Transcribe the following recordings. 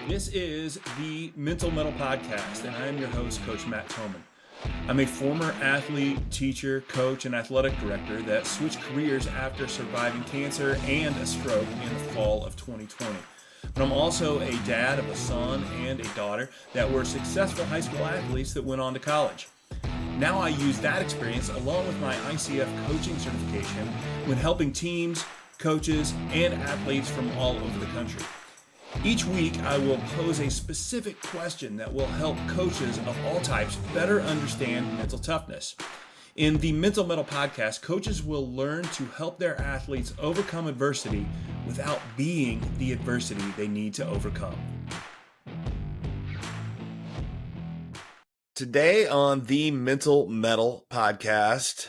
This is the Mettle podcast, and I am your host, Coach Thomann. I'm a former athlete, teacher, coach, and athletic director that switched careers after surviving cancer and a stroke in the fall of 2020. But I'm also a dad of a son and a daughter that were successful high school athletes that went on to college. Now I use that experience along with my ICF coaching certification when helping teams, coaches, and athletes from all over the country. Each week, I will pose a specific question that will help coaches of all types better understand mental toughness. In the Mettle podcast, coaches will learn to help their athletes overcome adversity without being the adversity they need to overcome. Today on the Mettle podcast,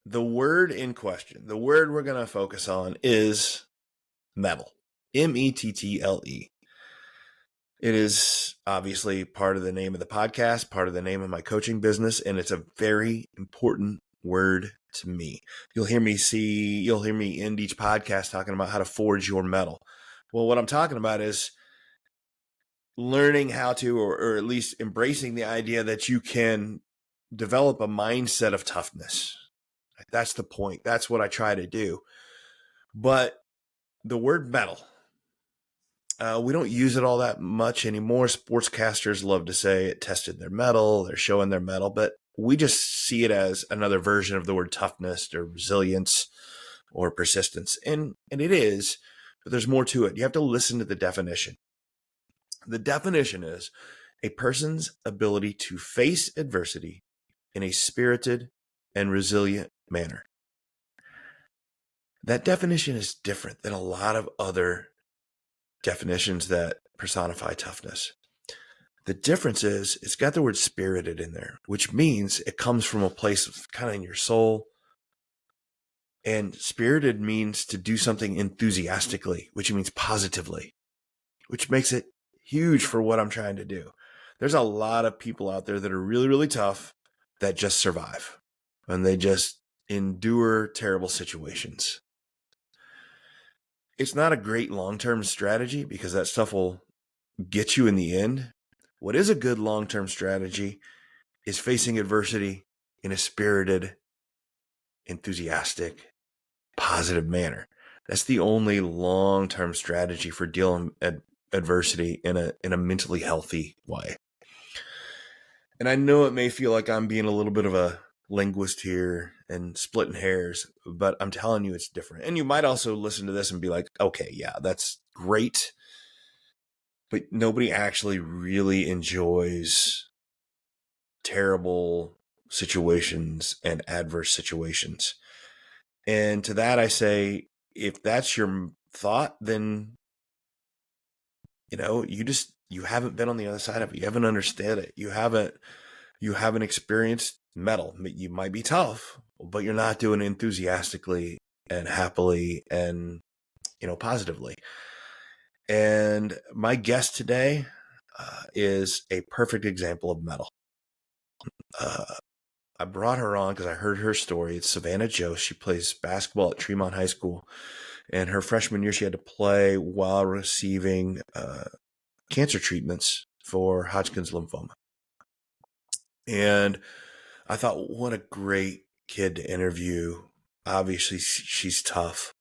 the word in question, the word we're going to focus on is mettle. Mettle. It is obviously part of the name of the podcast, part of the name of my coaching business, and it's a very important word to me. You'll hear me end each podcast talking about how to forge your mettle. Well, what I'm talking about is learning how to, or at least embracing the idea that you can develop a mindset of toughness. That's the point. That's what I try to do. But the word mettle, we don't use it all that much anymore. Sportscasters love to say it tested their mettle, they're showing their mettle, but we just see it as another version of the word toughness or resilience or persistence. And it is, but there's more to it. You have to listen to the definition. The definition is a person's ability to face adversity in a spirited and resilient manner. That definition is different than a lot of other definitions that personify toughness. The difference is it's got the word spirited in there, which means it comes from a place of kind of in your soul. And spirited means to do something enthusiastically, which means positively, which makes it huge for what I'm trying to do. There's a lot of people out there that are really, really tough that just survive and they just endure terrible situations. It's not a great long-term strategy because that stuff will get you in the end. What is a good long-term strategy is facing adversity in a spirited, enthusiastic, positive manner. That's the only long-term strategy for dealing with adversity in a mentally healthy way. And I know it may feel like I'm being a little bit of a linguist here and splitting hairs, but I'm telling you it's different. And you might also listen to this and be like, okay, yeah, that's great. But nobody actually really enjoys terrible situations and adverse situations. And to that I say, if that's your thought, then you haven't been on the other side of it. You haven't understood it. You haven't experienced mettle. You might be tough, but you're not doing it enthusiastically and happily and positively. And my guest today is a perfect example of mettle. I brought her on because I heard her story. It's Savannah Jost. She plays basketball at Tremont High School. And her freshman year, she had to play while receiving cancer treatments for Hodgkin's lymphoma. And I thought, what a great kid to interview. Obviously, she's tough.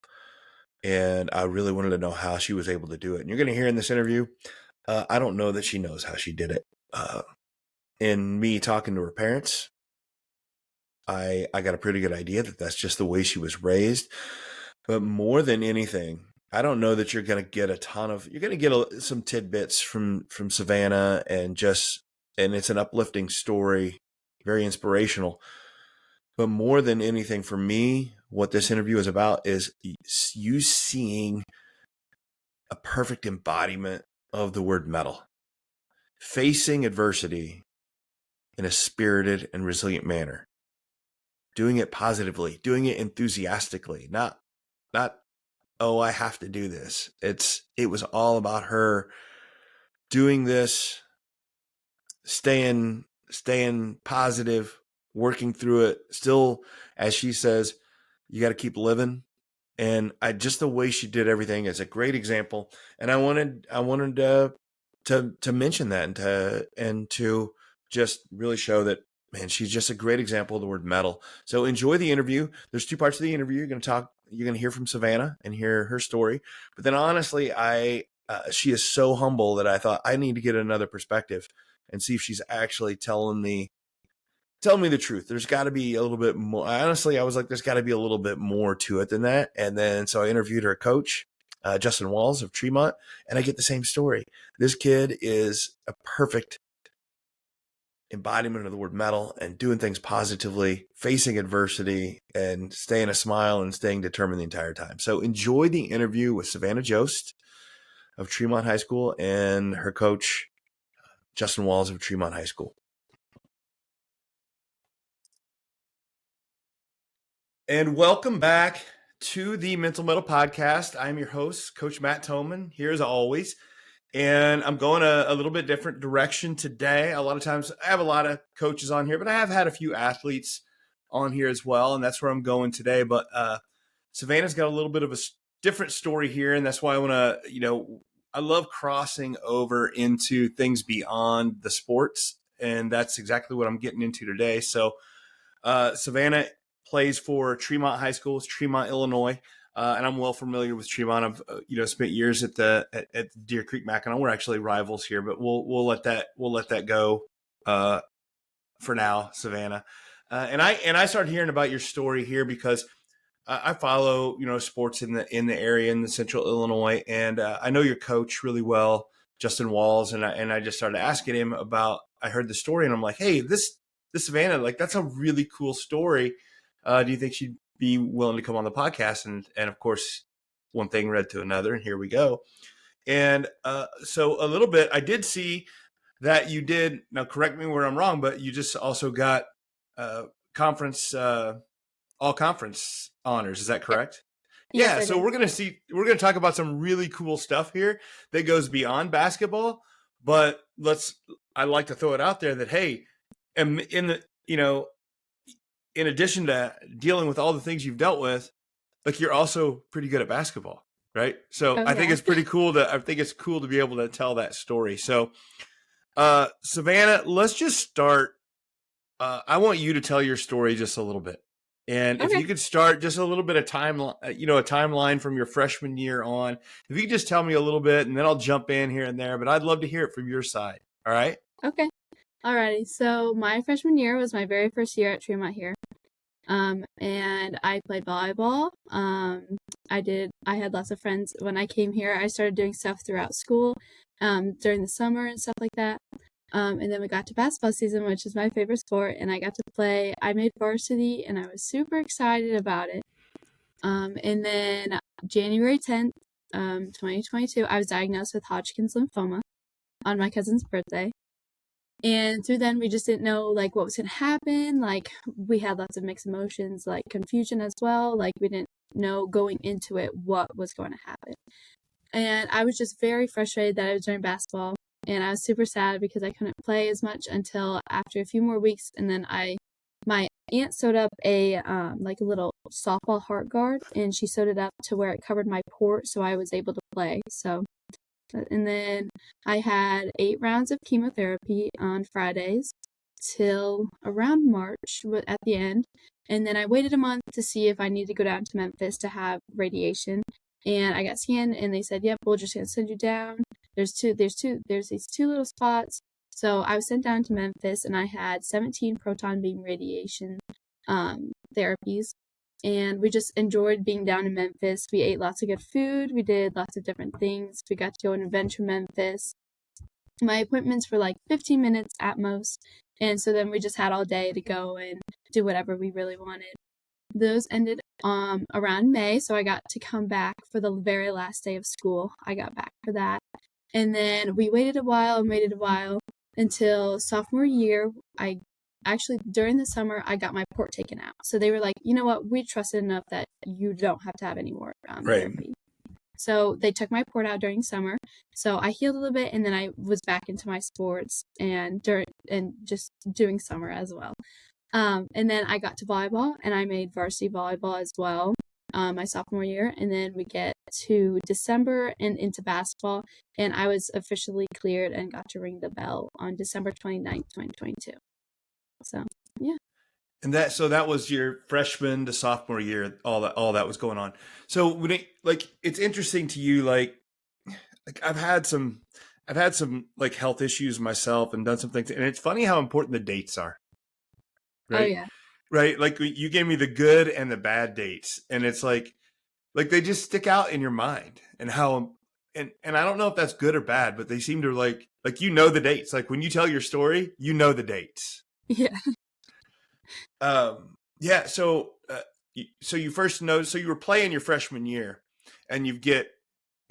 And I really wanted to know how she was able to do it. And you're going to hear in this interview, I don't know that she knows how she did it. In me talking to her parents, I got a pretty good idea that that's just the way she was raised. But more than anything, I don't know that you're going to get you're going to get some tidbits from Savannah and it's an uplifting story, very inspirational. But more than anything for me, what this interview is about is you seeing a perfect embodiment of the word mettle. Facing adversity in a spirited and resilient manner. Doing it positively, doing it enthusiastically, not, oh, I have to do this. It was all about her doing this, staying positive, working through it. Still, as she says, you got to keep living. And just the way she did everything is a great example. And I wanted to mention that and to just really show that, man, she's just a great example of the word metal. So enjoy the interview. There's two parts of the interview. You're going to hear from Savannah and hear her story. But then honestly, she is so humble that I thought I need to get another perspective and see if she's actually telling me the truth. There's got to be a little bit more. Honestly, I was like, there's got to be a little bit more to it than that. And then so I interviewed her coach, Justin Walls of Tremont, and I get the same story. This kid is a perfect embodiment of the word metal and doing things positively, facing adversity, and staying a smile and staying determined the entire time. So enjoy the interview with Savannah Jost of Tremont High School and her coach, Justin Walls of Tremont High School. And welcome back to the Mental Mettle Podcast. I'm your host, Coach Matt Thomann, here as always. And I'm going a little bit different direction today. A lot of times I have a lot of coaches on here, but I have had a few athletes on here as well. And that's where I'm going today. But Savannah's got a little bit of a different story here. And that's why I want to, I love crossing over into things beyond the sports. And that's exactly what I'm getting into today. So Savannah plays for Tremont High School. It's Tremont, Illinois. And I'm well familiar with Tremont. I've spent years at Deer Creek Mackinac. We're actually rivals here, but we'll let that go for now, Savannah. And I started hearing about your story here because I follow sports in the area in the Central Illinois, and I know your coach really well, Justin Walls, and I just started asking him about. I heard the story, and I'm like, hey, this Savannah, like that's a really cool story. Do you think she'd be willing to come on the podcast? And of course, one thing led to another, and here we go. And so a little bit, I did see that you did. Now, correct me where I'm wrong, but you just also got conference all conference honors. Is that correct? Yes, yeah. So we're gonna talk about some really cool stuff here that goes beyond basketball. But I'd like to throw it out there that hey, in addition to dealing with all the things you've dealt with, like you're also pretty good at basketball, right? So I think it's pretty cool to be able to tell that story. So, Savannah, let's just start. I want you to tell your story just a little bit. And if you could start just a little bit of timeline, a timeline from your freshman year on, if you could just tell me a little bit and then I'll jump in here and there, but I'd love to hear it from your side. All right. Okay. Alrighty. So my freshman year was my very first year at Tremont here. And I played volleyball. I had lots of friends when I came here. I started doing stuff throughout school, during the summer and stuff like that. And then we got to basketball season, which is my favorite sport, and I got to play. I made varsity, and I was super excited about it. And then January 10th, 2022, I was diagnosed with Hodgkin's lymphoma on my cousin's birthday. And through then, we just didn't know, like, what was going to happen. Like, we had lots of mixed emotions, like confusion as well. Like, we didn't know going into it what was going to happen. And I was just very frustrated that I was doing basketball. And I was super sad because I couldn't play as much until after a few more weeks. And then my aunt sewed up a little softball heart guard, and she sewed it up to where it covered my port, so I was able to play. So, and then I had 8 rounds of chemotherapy on Fridays till around March at the end. And then I waited a month to see if I needed to go down to Memphis to have radiation. And I got scanned, and they said, "Yep, we're just gonna send you down. There's these 2 little spots." So I was sent down to Memphis, and I had 17 proton beam radiation therapies. And we just enjoyed being down in Memphis. We ate lots of good food. We did lots of different things. We got to go on an adventure in Memphis. My appointments were like 15 minutes at most. And so then we just had all day to go and do whatever we really wanted. Those ended around May, so I got to come back for the very last day of school. I got back for that. And then we waited a while until sophomore year. During the summer, I got my port taken out. So they were like, you know what, we trusted enough that you don't have to have any more therapy. So they took my port out during summer. So I healed a little bit, and then I was back into my sports and just doing summer as well. And then I got to volleyball, and I made varsity volleyball as well. my sophomore year, and then we get to December and into basketball, and I was officially cleared and got to ring the bell on December 29th, 2022. So, yeah. And that was your freshman to sophomore year, all that was going on. So when it's interesting to you, like I've had some like health issues myself and done some things, and it's funny how important the dates are. Oh, Right? yeah. Right? Like you gave me the good and the bad dates, and it's like they just stick out in your mind, and how and I don't know if that's good or bad, but they seem to like the dates. Like when you tell your story, the dates. Yeah. Yeah. So so you first noticed. So you were playing your freshman year, and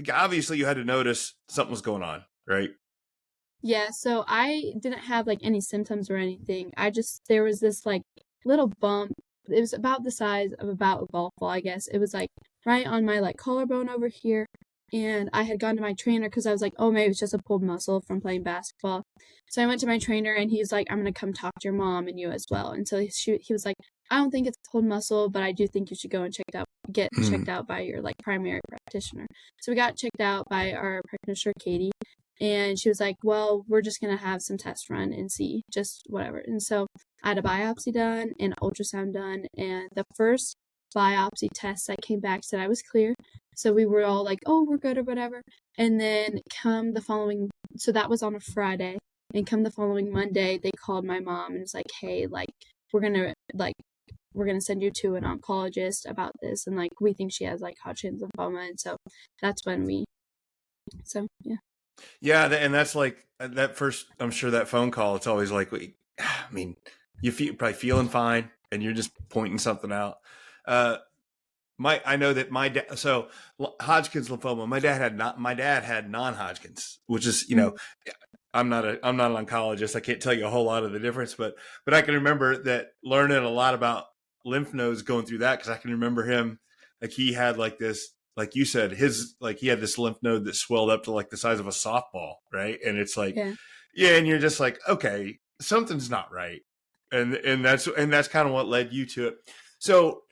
obviously you had to notice something was going on, right? Yeah, so I didn't have, like, any symptoms or anything. There was this, like, little bump. It was about the size of about a golf ball, I guess. It was, like, right on my, like, collarbone over here, and I had gone to my trainer because I was like, "Oh, maybe it's just a pulled muscle from playing basketball." So I went to my trainer, and he's like, "I'm gonna come talk to your mom and you as well." And so he was like, "I don't think it's a pulled muscle, but I do think you should go and get checked out by your, like, primary practitioner." So we got checked out by our practitioner, Katie, and she was like, "Well, we're just going to have some tests run and see, just whatever." And so I had a biopsy done and ultrasound done. And the first biopsy test that came back said I was clear. So we were all like, "Oh, we're good," or whatever. And then so that was on a Friday. And come the following Monday, they called my mom and was like, "Hey, we're going to, we're going to send you to an oncologist about this. And we think she has Hodgkin's lymphoma." And so that's yeah. Yeah, and that's like that first. I'm sure that phone call. It's always like, I mean, probably feeling fine, and you're just pointing something out. I know that my dad. So Hodgkin's lymphoma. My dad had non-Hodgkin's, which is I'm not an oncologist. I can't tell you a whole lot of the difference, but I can remember that learning a lot about lymph nodes going through that, because I can remember him he had this, like you said, he had this lymph node that swelled up to the size of a softball, right? And it's Yeah. yeah, and you're just like, okay, something's not right, and that's kind of what led you to it. So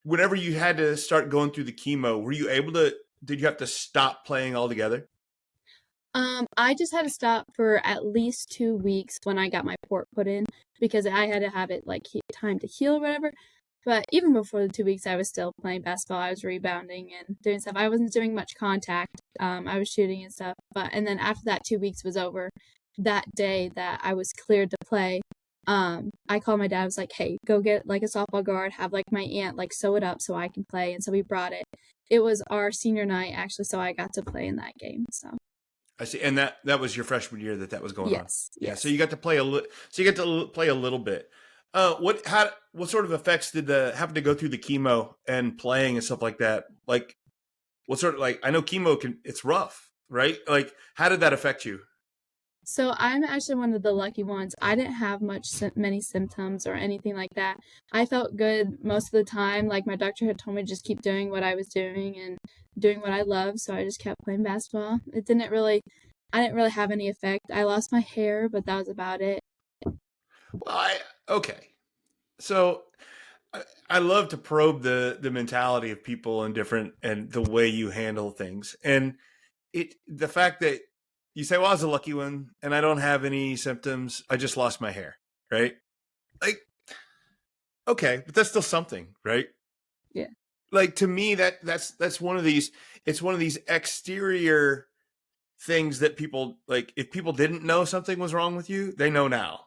whenever you had to start going through the chemo, did you have to stop playing altogether? I just had to stop for at least 2 weeks when I got my port put in, because I had to have it time to heal or whatever. But even before the 2 weeks, I was still playing basketball. I was rebounding and doing stuff. I wasn't doing much contact. I was shooting and stuff. And then after that 2 weeks was over, that day that I was cleared to play, I called my dad. I was like, "Hey, go get a softball guard. Have my aunt sew it up so I can play." And so we brought it. It was our senior night actually, so I got to play in that game. So. I see, and that was your freshman year that was going on. Yes, Yeah, yes. so you got to play play a little bit. What sort of effects did having to go through the chemo and playing and stuff like that? What sort of I know chemo it's rough, right? How did that affect you? So I'm actually one of the lucky ones. I didn't have many symptoms or anything like that. I felt good most of the time. My doctor had told me to just keep doing what I was doing and doing what I love, so I just kept playing basketball. I didn't really have any effect. I lost my hair, but that was about it. Well, okay. So I love to probe the mentality of people and the way you handle things. And the fact that you say, "Well, I was a lucky one and I don't have any symptoms. I just lost my hair." Right? Okay, but that's still something, right? Yeah. To me, that's one of these, it's one of these exterior things that people if people didn't know something was wrong with you, they know now.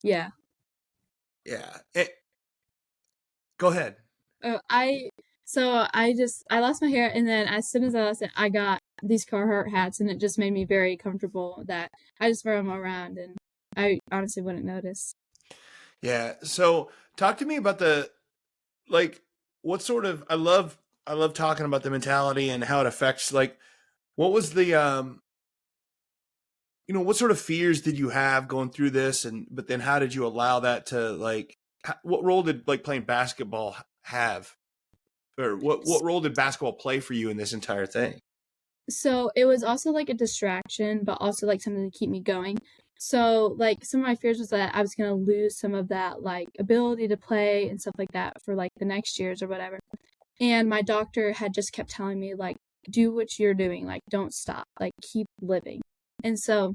Yeah. Yeah. Go ahead. I lost my hair, and then as soon as I lost it, I got these Carhartt hats, and it just made me very comfortable that I just wear them around, and I honestly wouldn't notice. Yeah. So talk to me about what sort of, I love talking about the mentality and how it affects, what was the, what sort of fears did you have going through this? But then how did you allow that to what role did playing basketball have? Or what role did basketball play for you in this entire thing? So it was also a distraction, but also something to keep me going. So, like, some of my fears was that I was gonna lose some of that, like, ability to play and stuff like that for, like, the next years or whatever. And my doctor had just kept telling me, like, "Do what you're doing, like, don't stop, like, keep living." And so,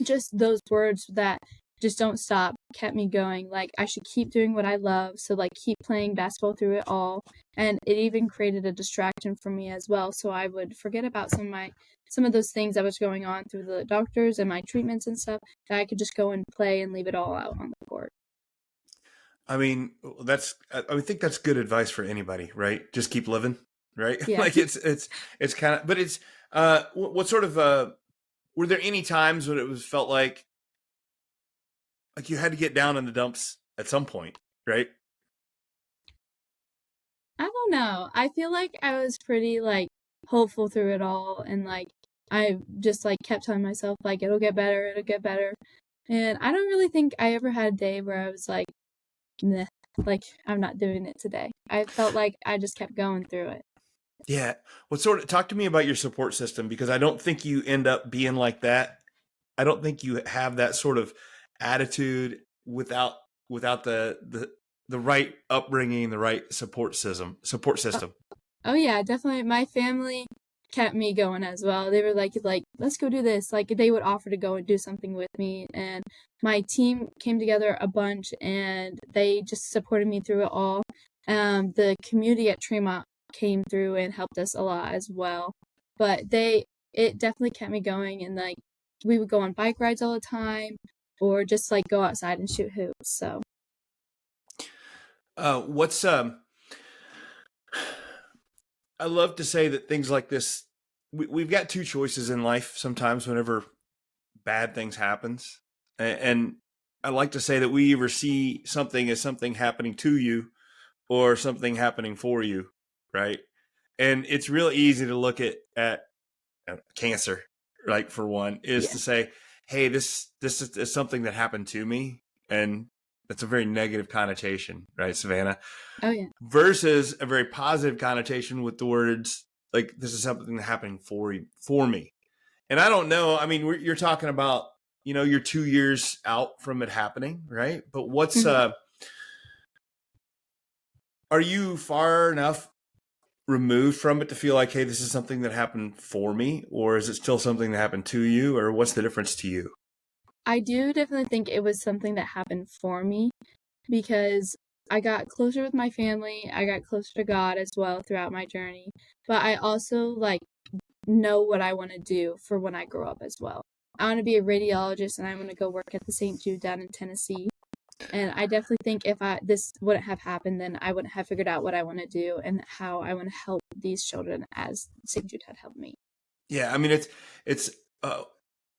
just those words that just don't stop kept me going. Like, I should keep doing what I love, so, like, keep playing basketball through it all. And it even created a distraction for me as well, so I would forget about some of those things that was going on through the doctors and my treatments and stuff, that I could just go and play and leave it all out on the court. I mean, I think that's good advice for anybody, right? Just keep living, right? Yeah. Like it's kind of, but it's, what sort of, were there any times when it was felt like you had to get down in the dumps at some point, right? I don't know. I feel like I was pretty, like, hopeful through it all, and, like, I just, like, kept telling myself, like, "It'll get better, it'll get better." And I don't really think I ever had a day where I was like, "Nah, like, I'm not doing it today." I felt like I just kept going through it. Yeah. What sort of, talk to me about your support system, because I don't think you end up being like that. I don't think you have that sort of attitude without the right upbringing, the right support Uh, system. oh, yeah, definitely. My family kept me going as well. They were like, "Let's go do this." Like, they would offer to go and do something with me, and my team came together a bunch, and they just supported me through it all. The community at Tremont came through and helped us a lot as well. But it definitely kept me going, and, like, we would go on bike rides all the time, or just, like, go outside and shoot hoops, so. What's I love to say that things like this, we've got two choices in life sometimes whenever bad things happens. And I like to say that we either see something as something happening to you or something happening for you, right? And it's real easy to look at cancer, like for one, is Yeah. to say, hey, this is something that happened to me. And that's a very negative connotation, right, Savannah? Oh, yeah. Versus a very positive connotation with the words like this is something happening for me. And I don't know. I mean, you're talking about, you're 2 years out from it happening, right? But Mhm. are you far enough removed from it to feel like, hey, this is something that happened for me, or is it still something that happened to you, or what's the difference to you? I do definitely think it was something that happened for me, because I got closer with my family, I got closer to God as well throughout my journey, but I also, like, know what I wanna do for when I grow up as well. I wanna be a radiologist, and I wanna go work at the St. Jude down in Tennessee, and I definitely think if this wouldn't have happened, then I wouldn't have figured out what I wanna do and how I wanna help these children as St. Jude had helped me. Yeah, I mean, it's uh,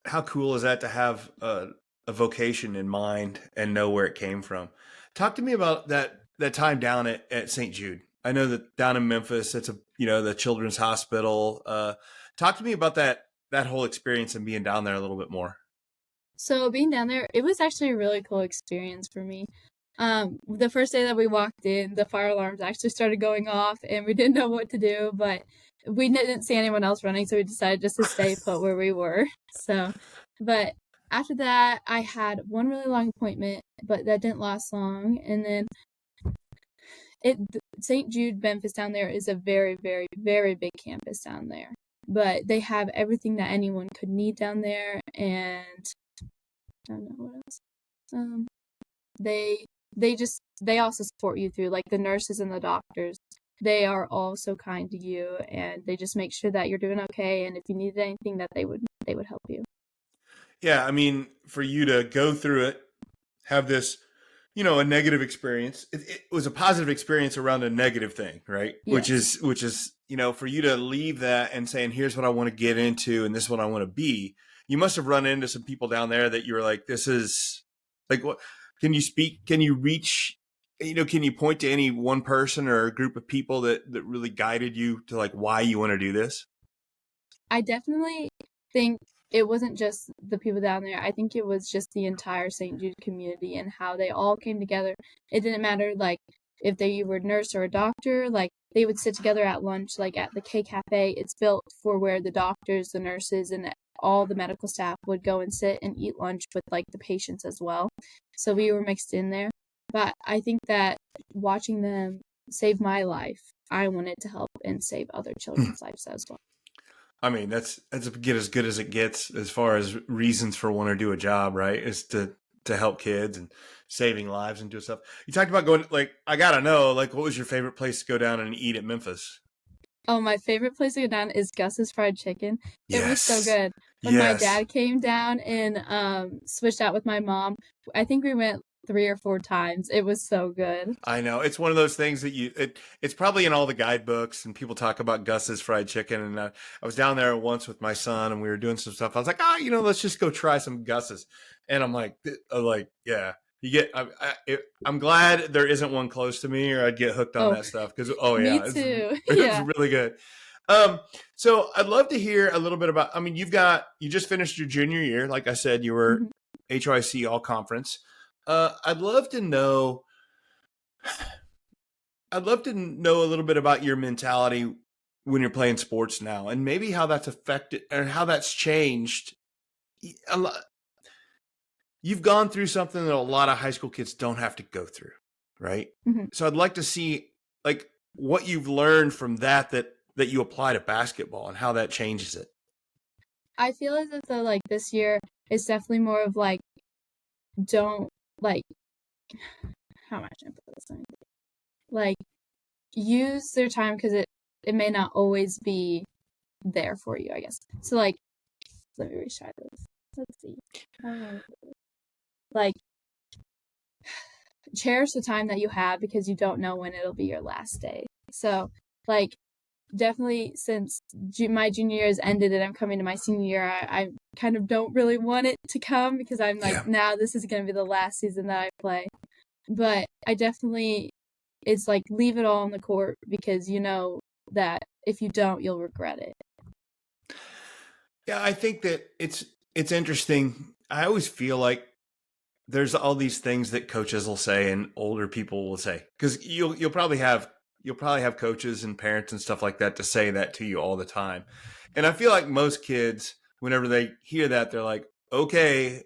how cool is that to have a vocation in mind and know where it came from. Talk to me about that time down at St. Jude. I know that down in Memphis, it's the Children's Hospital. Talk to me about that whole experience and being down there a little bit more. So being down there, it was actually a really cool experience for me. The first day that we walked in, the fire alarms actually started going off, and we didn't know what to do, but we didn't see anyone else running, so we decided just to stay put where we were. So, but after that, I had one really long appointment, but that didn't last long. And then St. Jude Memphis down there is a very, very, very big campus down there. But they have everything that anyone could need down there, and I don't know what else. Um, they they also support you through, like, the nurses and the doctors. They are all so kind to you, and they just make sure that you're doing okay, and if you needed anything, that they would help you. Yeah, I mean, for you to go through it, have this, a negative experience. It was a positive experience around a negative thing, right? Which Yes. is for you to leave that and saying, here's what I want to get into and this is what I want to be. You must have run into some people down there that you were like, this is like, what can you speak? Can you reach, can you point to any one person or a group of people that really guided you to like why you want to do this? I definitely think it wasn't just the people down there. I think it was just the entire St. Jude community and how they all came together. It didn't matter, like, if they were a nurse or a doctor, like, they would sit together at lunch, like, at the K Cafe. It's built for where the doctors, the nurses, and all the medical staff would go and sit and eat lunch with like the patients as well. So we were mixed in there. But I think that watching them save my life, I wanted to help and save other children's lives as well. I mean, that's get as good as it gets as far as reasons for wanting to do a job, right? Is to help kids and saving lives and do stuff. You talked about going, like, I gotta know, like, what was your favorite place to go down and eat at Memphis? Oh, my favorite place to go down is Gus's Fried Chicken. It was so Yes. good. When my Yes. dad came down and switched out with my mom, I think we went 3 or 4 times. It was so good. I know. It's one of those things that it's probably in all the guidebooks and people talk about Gus's Fried Chicken. And I was down there once with my son and we were doing some stuff. I was like, let's just go try some Gus's. And I'm like, yeah, I'm glad there isn't one close to me or I'd get hooked on that stuff. Cause me too. It's really good. So I'd love to hear a little bit about, I mean, you just finished your junior year. Like I said, you were HYC all conference. I'd love to know a little bit about your mentality when you're playing sports now and maybe how that's affected and how that's changed. You've gone through something that a lot of high school kids don't have to go through, right? Mm-hmm. So I'd like to see like what you've learned from that you apply to basketball and how that changes it. I feel as if though like this year is definitely more of like don't like how much I put this on like use their time because it may not always be there for you, I guess. So like let me retry this. Let's see. Like cherish the time that you have because you don't know when it'll be your last day. So like definitely since my junior year has ended and I'm coming to my senior year, I kind of don't really want it to come because I'm like, now this is going to be the last season that I play. But I definitely, it's like leave it all on the court because you know that if you don't, you'll regret it. Yeah, I think that it's interesting. I always feel like there's all these things that coaches will say and older people will say because you'll probably have coaches and parents and stuff like that to say that to you all the time. And I feel like most kids, whenever they hear that, they're like, okay,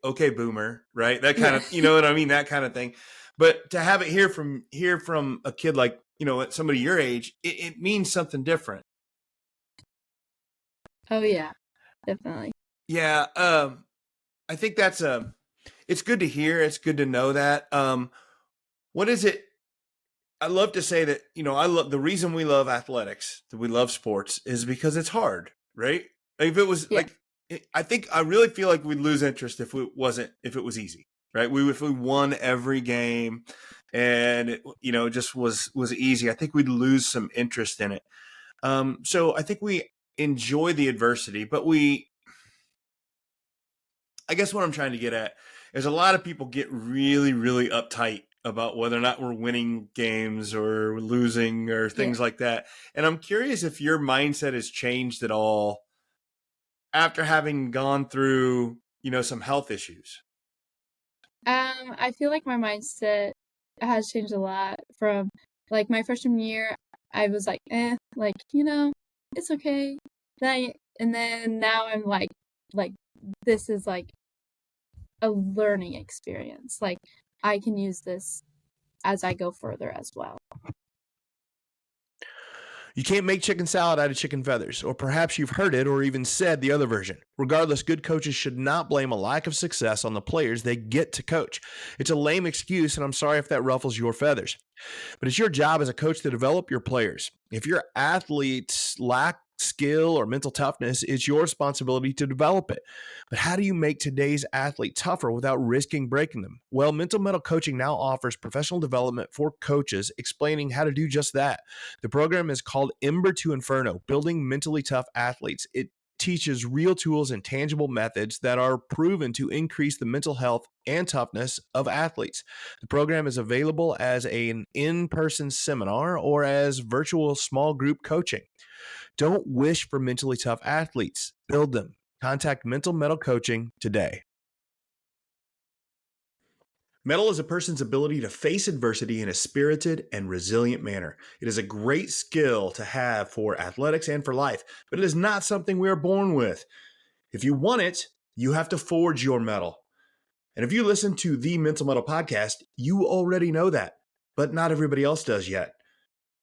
boomer, right? That kind of, you know what I mean? That kind of thing. But to have it hear from a kid like, somebody your age, it means something different. Oh yeah, definitely. Yeah. I think that's it's good to hear. It's good to know that. What is it? I love to say that, I love the reason we love athletics, that we love sports is because it's hard, right? Like if it was I really feel like we'd lose interest if it was easy, right? If we won every game and it, just was easy, I think we'd lose some interest in it. So I think we enjoy the adversity, but I guess what I'm trying to get at is a lot of people get really, really uptight about whether or not we're winning games or losing or things like that. And I'm curious if your mindset has changed at all after having gone through, some health issues. I feel like my mindset has changed a lot from like my freshman year. I was like, like, it's okay. And then now I'm like this is like a learning experience. Like I can use this as I go further as well. You can't make chicken salad out of chicken feathers, or perhaps you've heard it or even said the other version. Regardless, good coaches should not blame a lack of success on the players they get to coach. It's a lame excuse, and I'm sorry if that ruffles your feathers. But it's your job as a coach to develop your players. If your athletes lack skill or mental toughness, it's your responsibility to develop it. But how do you make today's athlete tougher without risking breaking them? Well, Mental Mettle Coaching now offers professional development for coaches, explaining how to do just that. The program is called Ember to Inferno, Building Mentally Tough Athletes. It teaches real tools and tangible methods that are proven to increase the mental health and toughness of athletes. The program is available as an in-person seminar or as virtual small group coaching. Don't wish for mentally tough athletes. Build them. Contact Mental Mettle Coaching today. Mettle is a person's ability to face adversity in a spirited and resilient manner. It is a great skill to have for athletics and for life, but it is not something we are born with. If you want it, you have to forge your mettle. And if you listen to the Mental Mettle podcast, you already know that, but not everybody else does yet.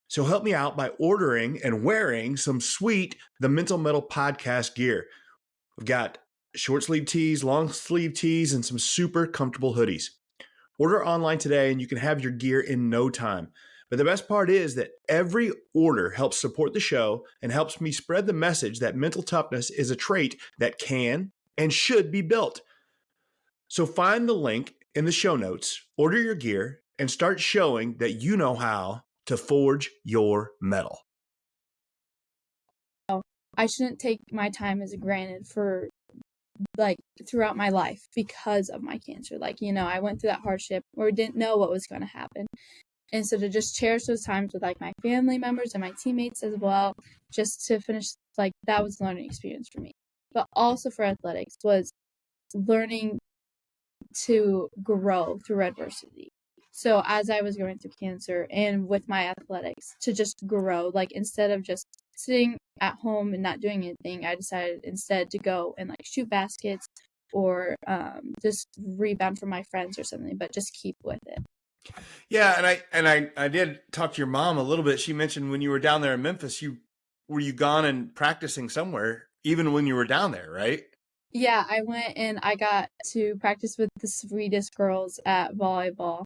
So help me out by ordering and wearing some sweet The Mental Mettle podcast gear. We've got short sleeve tees, long sleeve tees, and some super comfortable hoodies. Order online today and you can have your gear in no time. But the best part is that every order helps support the show and helps me spread the message that mental toughness is a trait that can and should be built. So find the link in the show notes, order your gear, and start showing that you know how to forge your mettle. I shouldn't take my time as granted for like throughout my life because of my cancer. Like, you know, I went through that hardship or didn't know what was going to happen. And so to just cherish those times with like my family members and my teammates as well, just to finish, like that was a learning experience for me. But also for athletics was learning to grow through adversity. So as I was going through cancer and with my athletics, to just grow, like instead of just sitting at home and not doing anything, I decided instead to go and like shoot baskets or just rebound from my friends or something, but just keep with it. Yeah, and I did talk to your mom a little bit. She mentioned when you were down there in Memphis, you gone and practicing somewhere even when you were down there, right? Yeah, I went and I got to practice with the sweetest girls at volleyball.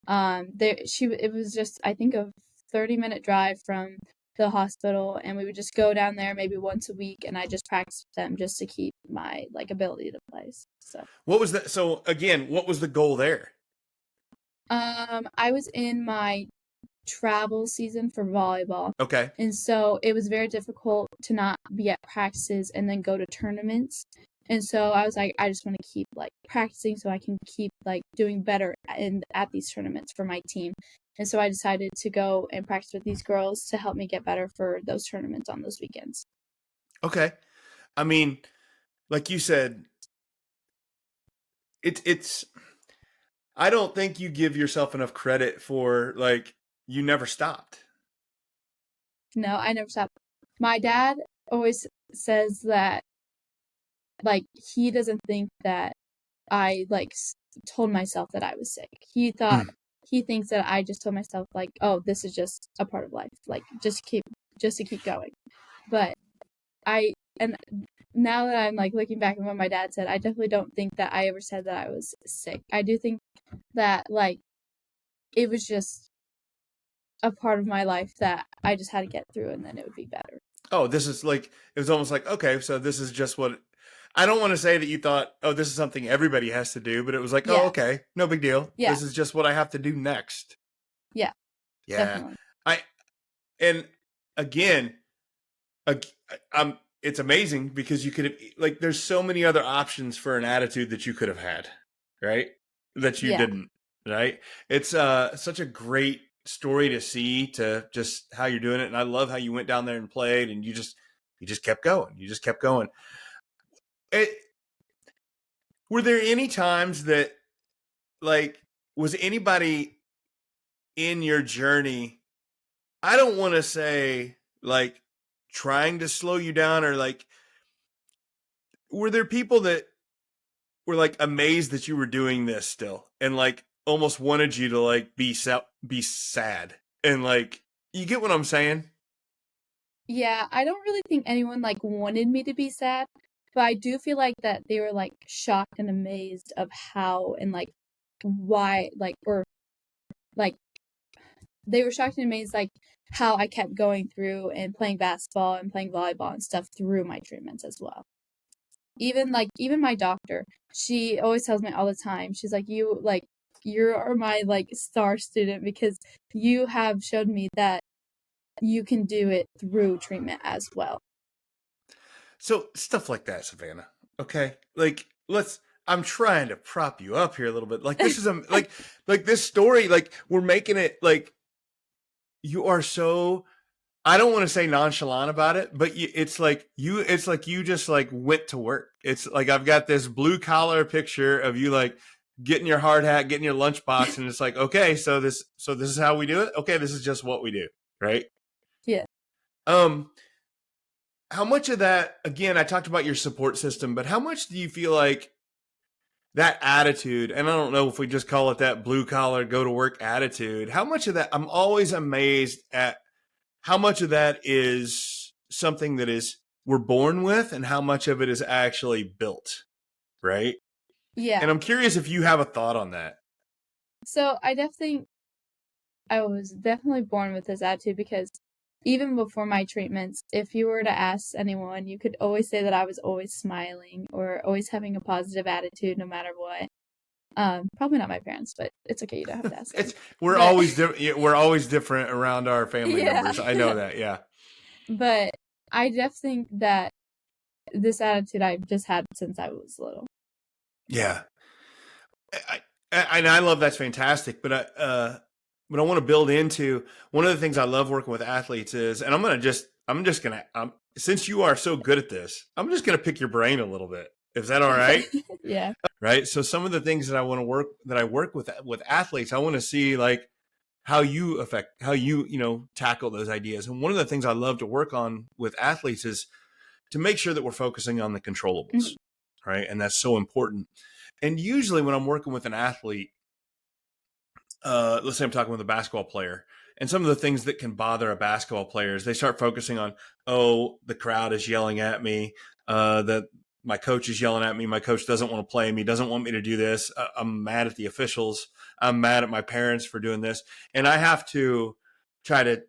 It was just I think a 30-minute drive from the hospital, and we would just go down there maybe once a week, and I just practiced with them just to keep my like ability to play. So What was that? So again, what was the goal there? I was in my travel season for volleyball. Okay. And so it was very difficult to not be at practices and then go to tournaments. And so I was like, I just want to keep like practicing so I can keep like doing better at these tournaments for my team. And so I decided to go and practice with these girls to help me get better for those tournaments on those weekends. Okay. I mean, like you said, it's I don't think you give yourself enough credit for like you never stopped. No, I never stopped. My dad always says that like he doesn't think that I like told myself that I was sick. He thinks that I just told myself like, oh, this is just a part of life. Like just to keep going. But and now that I'm like looking back at what my dad said, I definitely don't think that I ever said that I was sick. I do think that like it was just a part of my life that I just had to get through and then it would be better. Oh, this is like it was almost like, okay, so this is just what I don't want to say that you thought, oh, this is something everybody has to do, but it was like, oh, okay, no big deal. Yeah. This is just what I have to do next. Yeah. Yeah. Definitely. And again, it's amazing because you could have like there's so many other options for an attitude that you could have had, right? That you didn't, right? It's such a great story to see to just how you're doing it, and I love how you went down there and played, and you just kept going. You just kept going. Were there any times that like was anybody in your journey? I don't want to say like trying to slow you down or like were there people that were like amazed that you were doing this still and like almost wanted you to like be sad and like you get what I'm saying? Yeah, I don't really think anyone like wanted me to be sad, but I do feel like that they were like shocked and amazed of how and like why like or like they were shocked and amazed like how I kept going through and playing basketball and playing volleyball and stuff through my treatments as well. Even my doctor, she always tells me all the time, she's like, you are my like star student because you have showed me that you can do it through treatment as well. So stuff like that, Savannah. Okay, like I'm trying to prop you up here a little bit. Like this is like this story. Like we're making it like you are so. I don't want to say nonchalant about it, but it's like you just like went to work. It's like I've got this blue collar picture of you like getting your hard hat, getting your lunchbox, and it's like okay, so this is how we do it. Okay, this is just what we do, right? Yeah. how much of that, again, I talked about your support system, but how much do you feel like that attitude, and I don't know if we just call it that blue collar, go to work attitude, how much of that, I'm always amazed at how much of that is something that is we're born with and how much of it is actually built, right? Yeah. And I'm curious if you have a thought on that. So I was definitely born with this attitude because even before my treatments, if you were to ask anyone, you could always say that I was always smiling or always having a positive attitude no matter what. Probably not my parents, but it's okay. You don't have to ask them. It's we're But always different. We're always different around our family yeah, members. I know that. Yeah, but I just think that this attitude I've just had since I was little. yeah. And I love that's fantastic. But I want to build into one of the things I love working with athletes is, and I'm just gonna since you are so good at this, I'm just gonna pick your brain a little bit. Is that all right? Okay. Yeah. Right. So some of the things that I work with athletes, I want to see like how you tackle those ideas. And one of the things I love to work on with athletes is to make sure that we're focusing on the controllables, Mhm. right? And that's so important. And usually when I'm working with an athlete, let's say I'm talking with a basketball player, and some of the things that can bother a basketball player is they start focusing on, oh, the crowd is yelling at me, that my coach is yelling at me, my coach doesn't want to play me, doesn't want me to do this, I'm mad at the officials, I'm mad at my parents for doing this, and I have to try to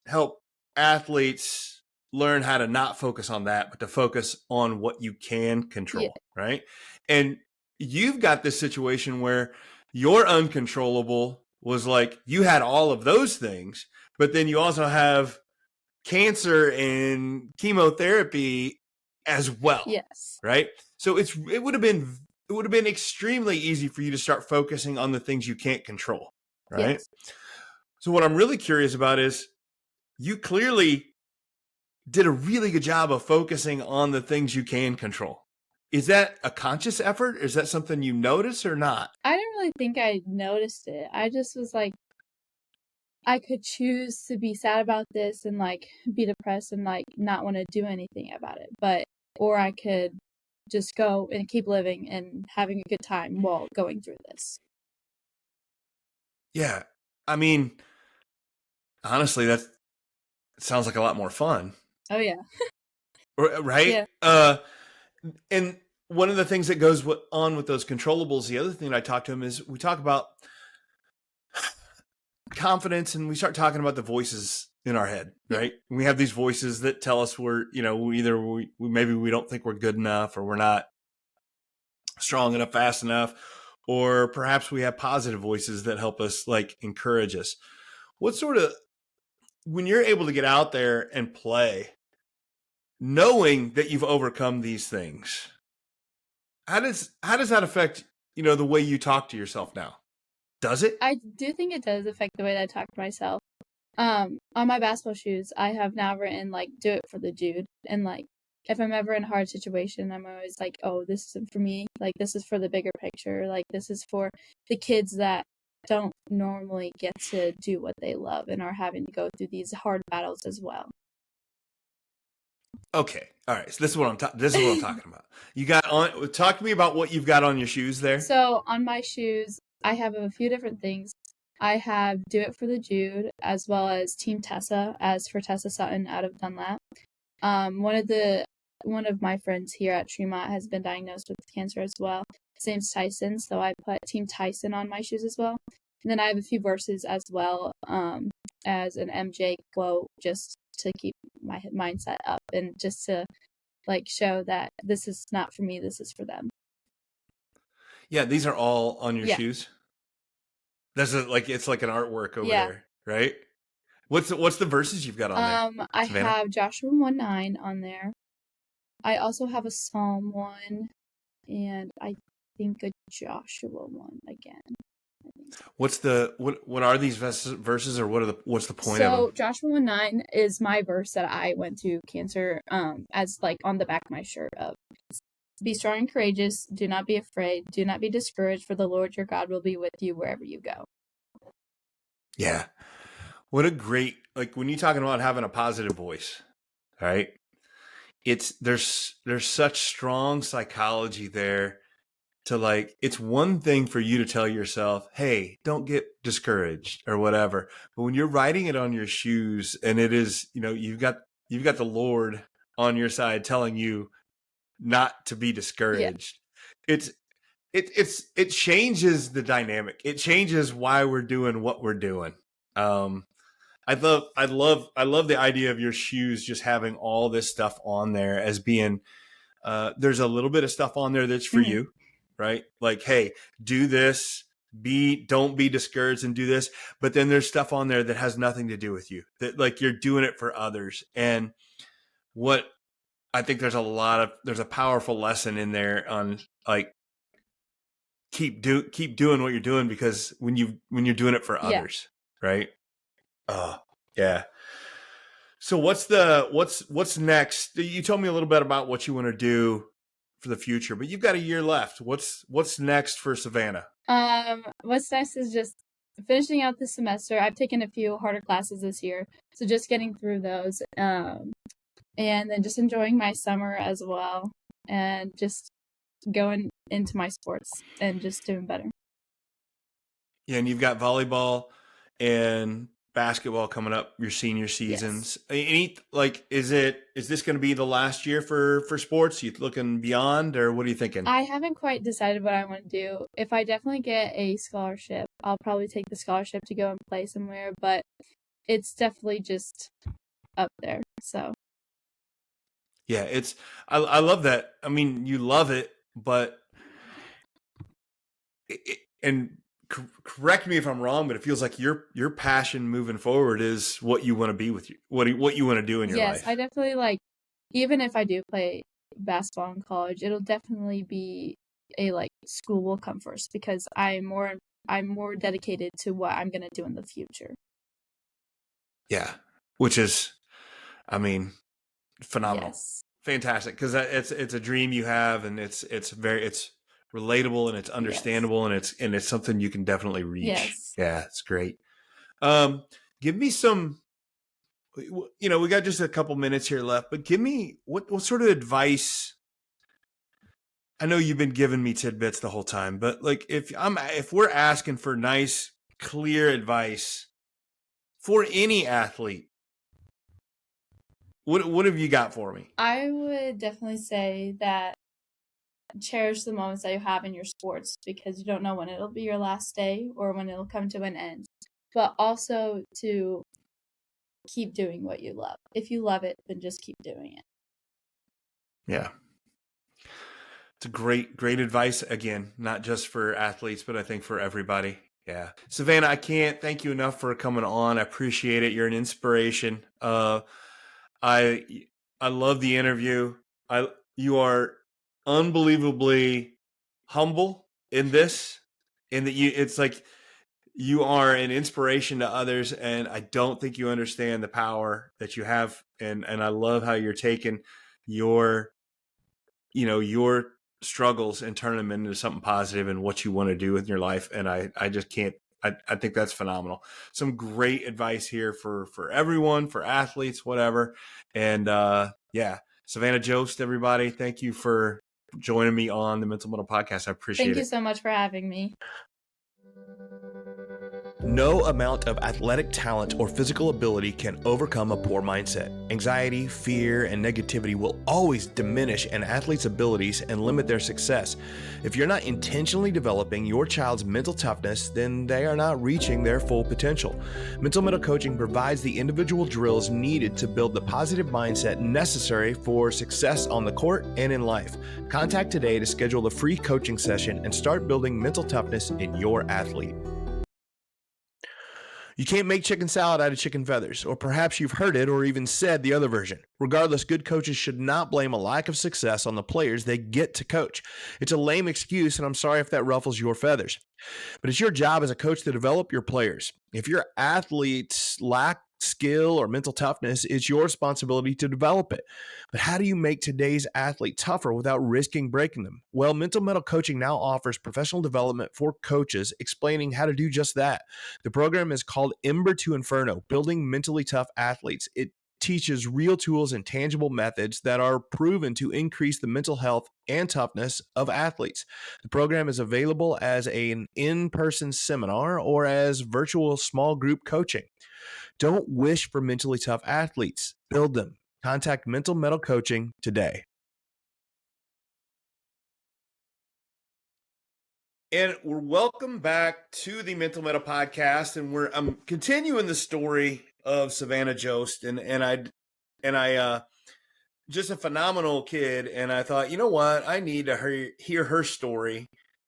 help athletes learn how to not focus on that, but to focus on what you can Yeah. control, right? And you've got this situation where your uncontrollable was like you had all of those things, but then you also have cancer and chemotherapy as well, Yes. right? So it would have been extremely easy for you to start focusing on the things you can't control, right? Yes. So what I'm really curious about is you clearly did a really good job of focusing on the things you can control. Is that a conscious effort? Is that something you notice or not? I didn't really think I noticed it. I just was like, I could choose to be sad about this and like be depressed and like not want to do anything about it. Or I could just go and keep living and having a good time while going through this. Yeah. I mean, honestly, that sounds like a lot more fun, Oh, yeah. right? Yeah. And one of the things that goes on with those controllables, the other thing that I talk to him is we talk about confidence and we start talking about the voices in our head, Yeah. right? We have these voices that tell us maybe we don't think we're good enough or we're not strong enough, fast enough, or perhaps we have positive voices that help us like encourage us. What sort of when you're able to get out there and play, knowing that you've overcome these things, how does that affect the way you talk to yourself now? Does it? I do think it does affect the way that I talk to myself. On my basketball shoes, I have now written like "Do it for the Jude," and like if I'm ever in a hard situation, I'm always like, "Oh, this isn't for me. Like this is for the bigger picture. Like this is for the kids that don't normally get to do what they love and are having to go through these hard battles as well." Okay. All right. So this is what I'm talking about. You got on. Talk to me about what you've got on your shoes there. So on my shoes, I have a few different things. I have "Do It for the Jude" as well as Team Tessa, as for Tessa Sutton out of Dunlap. One of my friends here at Tremont has been diagnosed with cancer as well. His name's Tyson, so I put Team Tyson on my shoes as well. And then I have a few verses as well, as an MJ quote, just to keep my mindset up and just to like show that this is not for me, this is for them. Yeah, these are all on your Yeah. shoes. It's like an artwork over Yeah. there, right? What's the verses you've got on there, I Savannah? have Joshua 1:9 on there. I also have a Psalm 1, and I think a Joshua 1 again. I think so. What are these verses or what's the point of So them? Joshua 1:9 is my verse that I went through cancer as like on the back of my shirt of "Be strong and courageous, do not be afraid, do not be discouraged, for the Lord your God will be with you wherever you go." Yeah. What a great, like when you're talking about having a positive voice, right? there's such strong psychology there to like, it's one thing for you to tell yourself, hey, don't get discouraged or whatever. But when you're riding it on your shoes and it is, you've got the Lord on your side telling you not to be Yeah. discouraged. It changes the dynamic. It changes why we're doing what we're doing. I love the idea of your shoes just having all this stuff on there as being there's a little bit of stuff on there that's for Mhm. you, right? Like, hey, do this, don't be discouraged and do this. But then there's stuff on there that has nothing to do with you, that like you're doing it for others. And what I think there's a powerful lesson in there on like keep doing what you're doing, because when you're doing it for Yeah. others, right? Oh, yeah. So what's next? You told me a little bit about what you want to do for the future, but you've got a year left. What's next for Savannah? What's next is just finishing out the semester. I've taken a few harder classes this year, so just getting through those. And then just enjoying my summer as well, and just going into my sports and just doing better. Yeah, and you've got volleyball and basketball coming up, your senior seasons. Any like is this going to be the last year for sports? You looking beyond, or what are you thinking? I haven't quite decided what I want to do. If I definitely get a scholarship, I'll probably take the scholarship to go and play somewhere, but it's definitely just up there. So Yeah, I love that. I mean, you love it, but and correct me if I'm wrong, but it feels like your passion moving forward is what you want to be with you, what you want to do in your yes, life. I definitely like, even if I do play basketball in college, it'll definitely be a like school will come first, because I'm more dedicated to what I'm gonna do in the future. Yeah, which is, I mean, phenomenal, Yes. fantastic, because it's a dream you have, and it's relatable, and it's Yes. understandable, and it's something you can definitely reach. Yes. Yeah, it's great. Give me some. We got just a couple minutes here left, but give me what sort of advice. I know you've been giving me tidbits the whole time, but like if we're asking for nice, clear advice for any athlete, what have you got for me? I would definitely say that cherish the moments that you have in your sports, because you don't know when it'll be your last day or when it'll come to an end. But also to keep doing what you love. If you love it, then just keep doing it. Yeah. It's a great advice. Again, not just for athletes, but I think for everybody. Yeah. Savannah, I can't thank you enough for coming on. I appreciate it. You're an inspiration. I love the interview. You are unbelievably humble in this, in that it's like you are an inspiration to others, and I don't think you understand the power that you have. And I love how you're taking your your struggles and turn them into something positive and what you want to do with your life. And I just can't, I think that's phenomenal. Some great advice here for everyone, for athletes, whatever. And yeah, Savannah Jost, everybody, thank you for joining me on the Mental Mettle podcast. I appreciate Thank it. you so much for having me. No amount of athletic talent or physical ability can overcome a poor mindset. Anxiety, fear, and negativity will always diminish an athlete's abilities and limit their success. If you're not intentionally developing your child's mental toughness, then they are not reaching their full potential. Mental Mettle Coaching provides the individual drills needed to build the positive mindset necessary for success on the court and in life. Contact today to schedule a free coaching session and start building mental toughness in your athlete. You can't make chicken salad out of chicken feathers, or perhaps you've heard it or even said the other version. Regardless, good coaches should not blame a lack of success on the players they get to coach. It's a lame excuse, and I'm sorry if that ruffles your feathers. But it's your job as a coach to develop your players. If your athletes lack skill or mental toughness, it's your responsibility to develop it. But how do you make today's athlete tougher without risking breaking them? Well, Mental Mettle Coaching now offers professional development for coaches, explaining how to do just that. The program is called Ember to Inferno, Building Mentally Tough Athletes. It teaches real tools and tangible methods that are proven to increase the mental health and toughness of athletes. The program is available as an in-person seminar or as virtual small group coaching. Don't wish for mentally tough athletes. Build them. Contact Mental Mettle Coaching today. And we're welcome back to the Mental Mettle podcast, and I'm continuing the story of Savannah Jost, and I just a phenomenal kid, and I thought, you know what, I need to hear her story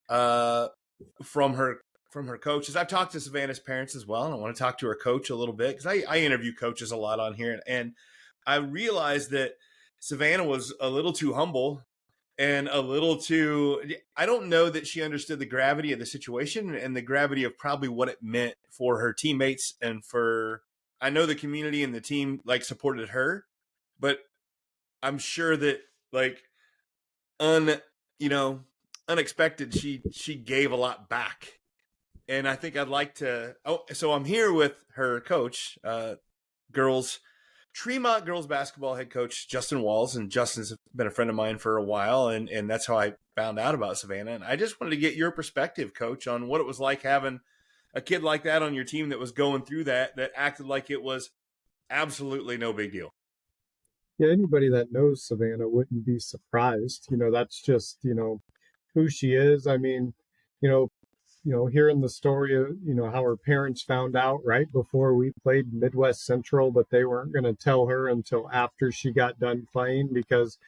from her coaches. I've talked to Savannah's parents as well, and I want to talk to her coach a little bit because I interview coaches a lot on here, and I realized that Savannah was a little too humble and a little too, I don't know that she understood the gravity of the situation and the gravity of probably what it meant for her teammates and for, I know the community and the team like supported her, but I'm sure that like unexpected, she gave a lot back. And I think I'd like to, so I'm here with her coach, Tremont girls basketball head coach Justin Walls, and Justin's been a friend of mine for a while, and that's how I found out about Savannah. And I just wanted to get your perspective, Coach, on what it was like having a kid like that on your team that was going through that acted like it was absolutely no big deal. Yeah, anybody that knows Savannah wouldn't be surprised. That's just, who she is. I mean, hearing the story of, how her parents found out right before we played Midwest Central, but they weren't going to tell her until after she got done playing because,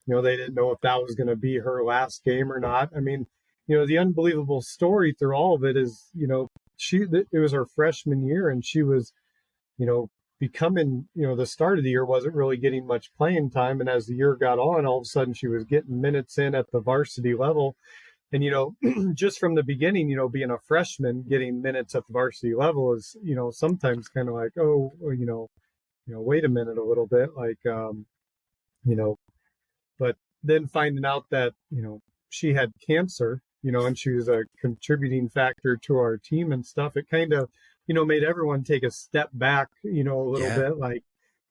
they didn't know if that was going to be her last game or not. I mean, the unbelievable story through all of it is, it was her freshman year and she was, becoming, the start of the year wasn't really getting much playing time. And as the year got on, all of a sudden she was getting minutes in at the varsity level. And, just from the beginning, being a freshman, getting minutes at the varsity level is, sometimes kind of like, oh, wait a minute a little bit. Like, but then finding out that, she had cancer, and she was a contributing factor to our team and stuff, it kind of, made everyone take a step back, a little bit, like,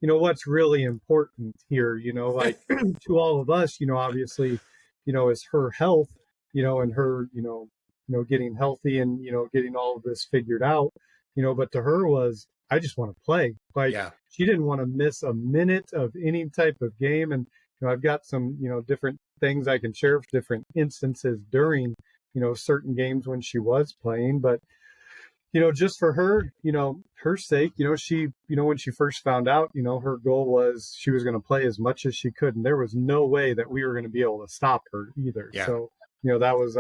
what's really important here, like to all of us, obviously, is her health, and her, getting healthy and, getting all of this figured out, but to her was, I just want to play. Like she didn't want to miss a minute of any type of game. And, I've got some, different things I can share, different instances during, certain games when she was playing, but, just for her, her sake, she, when she first found out, her goal was she was going to play as much as she could. And there was no way that we were going to be able to stop her either. Yeah. So, that was,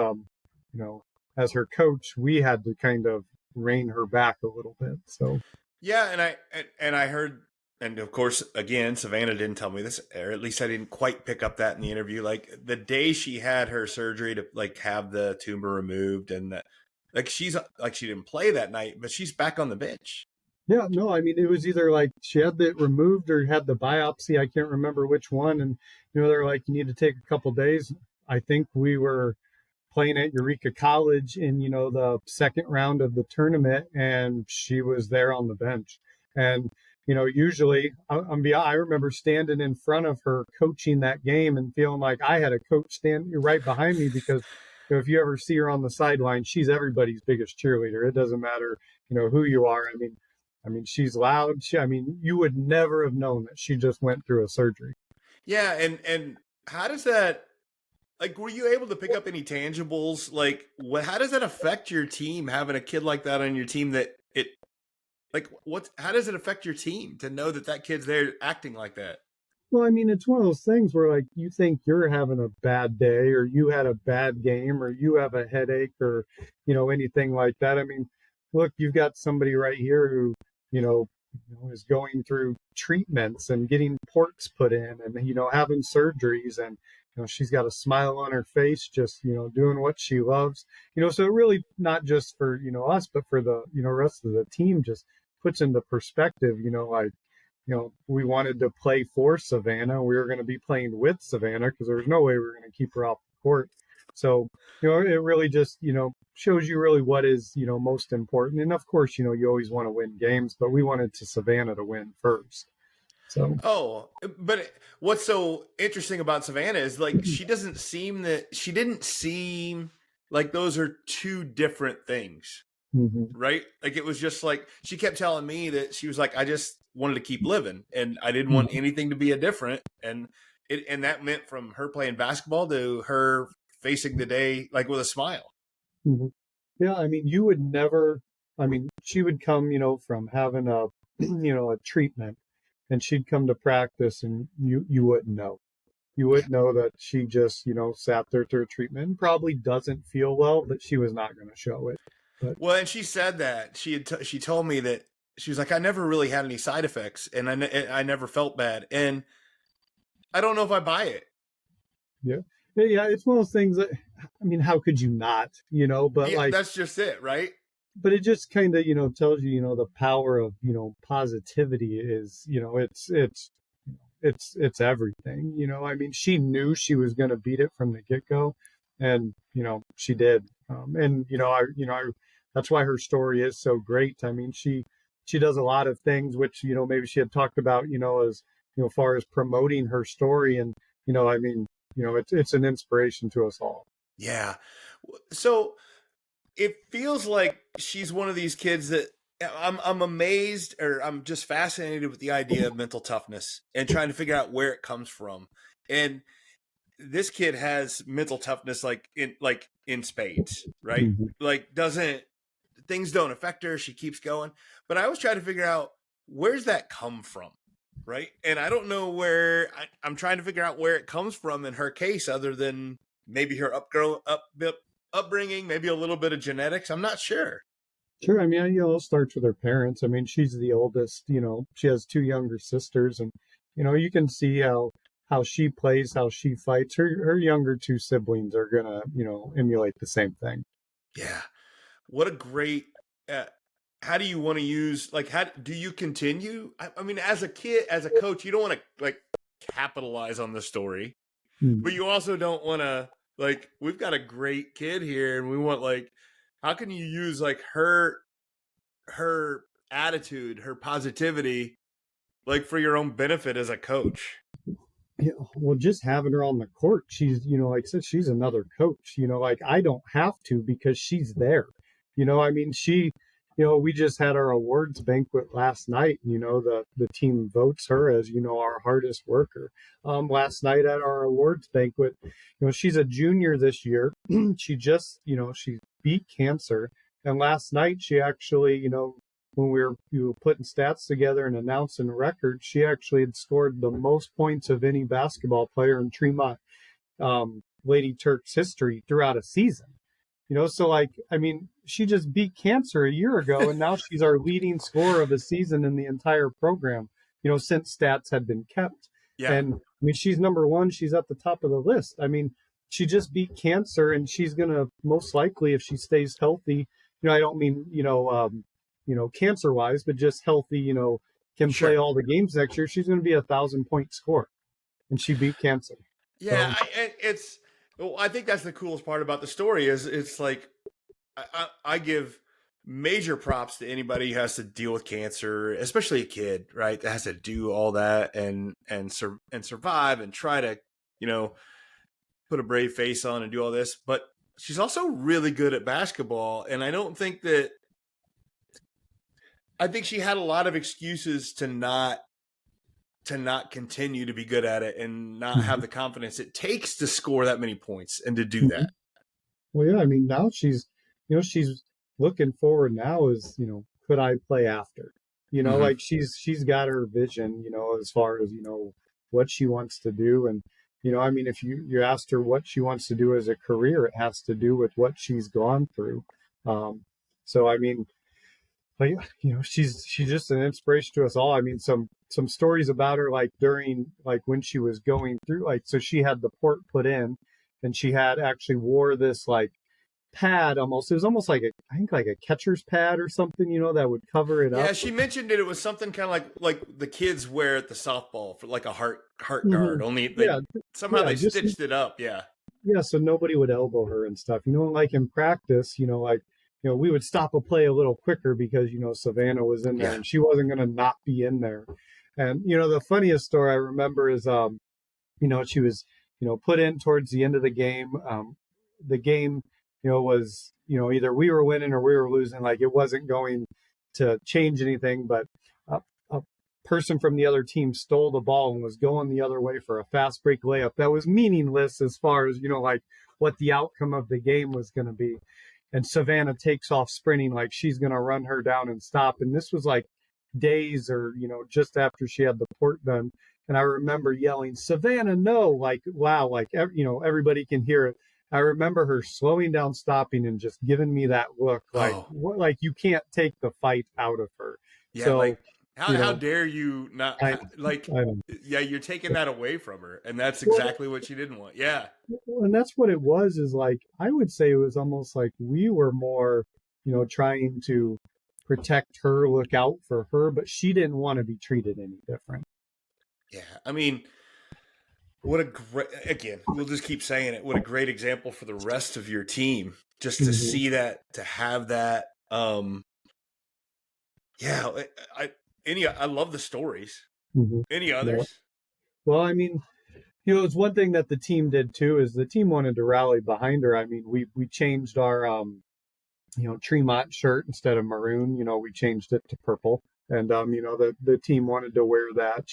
as her coach, we had to kind of rein her back a little bit. So, yeah. And I heard, and of course, again, Savannah didn't tell me this, or at least I didn't quite pick up that in the interview. Like the day she had her surgery to like have the tumor removed, and that, like she's like she didn't play that night, but she's back on the bench. Yeah, no, I mean it was either like she had it removed or had the biopsy. I can't remember which one, and they're like, you need to take a couple days. I think we were playing at Eureka College in, the second round of the tournament, and she was there on the bench. And, usually I remember standing in front of her coaching that game and feeling like I had a coach standing right behind me because, if you ever see her on the sideline, she's everybody's biggest cheerleader. It doesn't matter, who you are. I mean, she's loud. You would never have known that she just went through a surgery. Yeah. And how does that, like, were you able to pick up any tangibles? Like, how does that affect your team, having a kid like that on your team how does it affect your team to know that kid's there acting like that? Well, I mean, it's one of those things where like you think you're having a bad day or you had a bad game or you have a headache or, anything like that. I mean, look, you've got somebody right here who, is going through treatments and getting ports put in and, having surgeries and, she's got a smile on her face, just, doing what she loves, so it really not just for, us, but for the, rest of the team just puts into perspective, like, we wanted to play for Savannah. We were going to be playing with Savannah because there was no way we were going to keep her off the court. So, it really just, shows you really what is, most important. And of course, you always want to win games, but we wanted Savannah to win first. So, what's so interesting about Savannah is like she didn't seem like those are two different things, right? Like it was just like she kept telling me that she was like, I just wanted to keep living and I didn't want anything to be a different, and that meant from her playing basketball to her facing the day like with a smile. Yeah, I mean, you would never. I mean, she would come, from having a, a treatment, and she'd come to practice, and you wouldn't know. You wouldn't know that she just, sat there through a treatment and probably doesn't feel well, but she was not going to show it. But Well, and she said that she told me that she was like, I never really had any side effects, and I never felt bad, and I don't know if I buy it. yeah, yeah, it's one of those things that, I mean, how could you not, But Yeah, like, that's just it, right? but it just kind of, tells you, the power of, positivity is, it's everything, I mean, she knew she was going to beat it from the get-go, and she did. And that's why her story is so great. I mean, she does a lot of things which maybe she had talked about, as far as promoting her story. And I mean, it's an inspiration to us all. Yeah. So it feels like she's one of these kids that I'm amazed, or I'm just fascinated with the idea of mental toughness and trying to figure out where it comes from. And this kid has mental toughness like in spades, right? Like doesn't things don't affect her, she keeps going. But I always try to figure out where's that come from, right? And I don't know where I'm trying to figure out where it comes from in her case, other than maybe her upbringing, maybe a little bit of genetics. I'm not sure. Sure. I mean, it starts with her parents. I mean, she's the oldest, she has two younger sisters, and, you can see how she plays, how she fights. Her younger two siblings are going to, emulate the same thing. Yeah. What a great, uh, how do you want to use, like, how do you continue? I mean, as a kid, as a coach, you don't want to like capitalize on the story, but you also don't want to, like, we've got a great kid here and we want, like, how can you use like her attitude, her positivity, like for your own benefit as a coach? Yeah, well, just having her on the court, she's, like I said, she's another coach, like I don't have to because she's there. I mean, we just had our awards banquet last night. The team votes her as, our hardest worker. Last night at our awards banquet, she's a junior this year. She just, she beat cancer. And last night she actually, when we were putting stats together and announcing records, she actually had scored the most points of any basketball player in Tremont Lady Turks history throughout a season. So like, I mean, she just beat cancer a year ago, and now she's our leading scorer of a season in the entire program, since stats had been kept. Yeah. And I mean, she's number one. She's at the top of the list. I mean, she just beat cancer, and she's going to most likely, if she stays healthy, I don't mean, cancer wise, but just healthy, can Sure. play all the games next year. She's going to be 1,000-point scorer, and she beat cancer. Yeah. I think that's the coolest part about the story is it's like, I give major props to anybody who has to deal with cancer, especially a kid, right? That has to do all that and survive and try to, put a brave face on and do all this. But she's also really good at basketball, and I think she had a lot of excuses to not continue to be good at it and not have the confidence it takes to score that many points and to do that. Well, yeah, I mean, now she's looking forward now is, could I play after? Like she's got her vision, as far as, what she wants to do. And, I mean, if you asked her what she wants to do as a career, it has to do with what she's gone through. So, I mean, like, she's just an inspiration to us all. I mean, some stories about her, like during, like when she was going through, like, so she had the port put in, and she had actually wore this like pad almost. It was almost like I think like a catcher's pad or something, that would cover it up. Yeah, she mentioned it was something kind of like the kids wear at the softball for like a heart guard. Only they stitched it up. Yeah. Yeah, so nobody would elbow her and stuff. Like in practice, like we would stop a play a little quicker because Savannah was in there and she wasn't going to not be in there. And, the funniest story I remember is, she was, put in towards the end of the game. The game, was, either we were winning or we were losing. Like it wasn't going to change anything, but a person from the other team stole the ball and was going the other way for a fast break layup that was meaningless as far as, like what the outcome of the game was going to be. And Savannah takes off sprinting like she's going to run her down and stop. And this was like days or, just after she had the port done. And I remember yelling, Savannah, no, like, wow, like, everybody can hear it. I remember her slowing down, stopping, and just giving me that look like, what, like you can't take the fight out of her. Yeah, so, like how dare you not like, I yeah, you're taking that away from her, and that's exactly what she didn't want. Yeah. And that's what it was, is like, I would say it was almost like we were more, trying to protect her, look out for her, but she didn't want to be treated any different. Yeah. I mean, what a great, again, we'll just keep saying it. What a great example for the rest of your team, just to see that, to have that. Yeah. I love the stories. Any others? Yeah. Well, I mean, it's one thing that the team did too, is the team wanted to rally behind her. I mean, we changed our, Tremont shirt instead of maroon, we changed it to purple. And, the team wanted to wear that,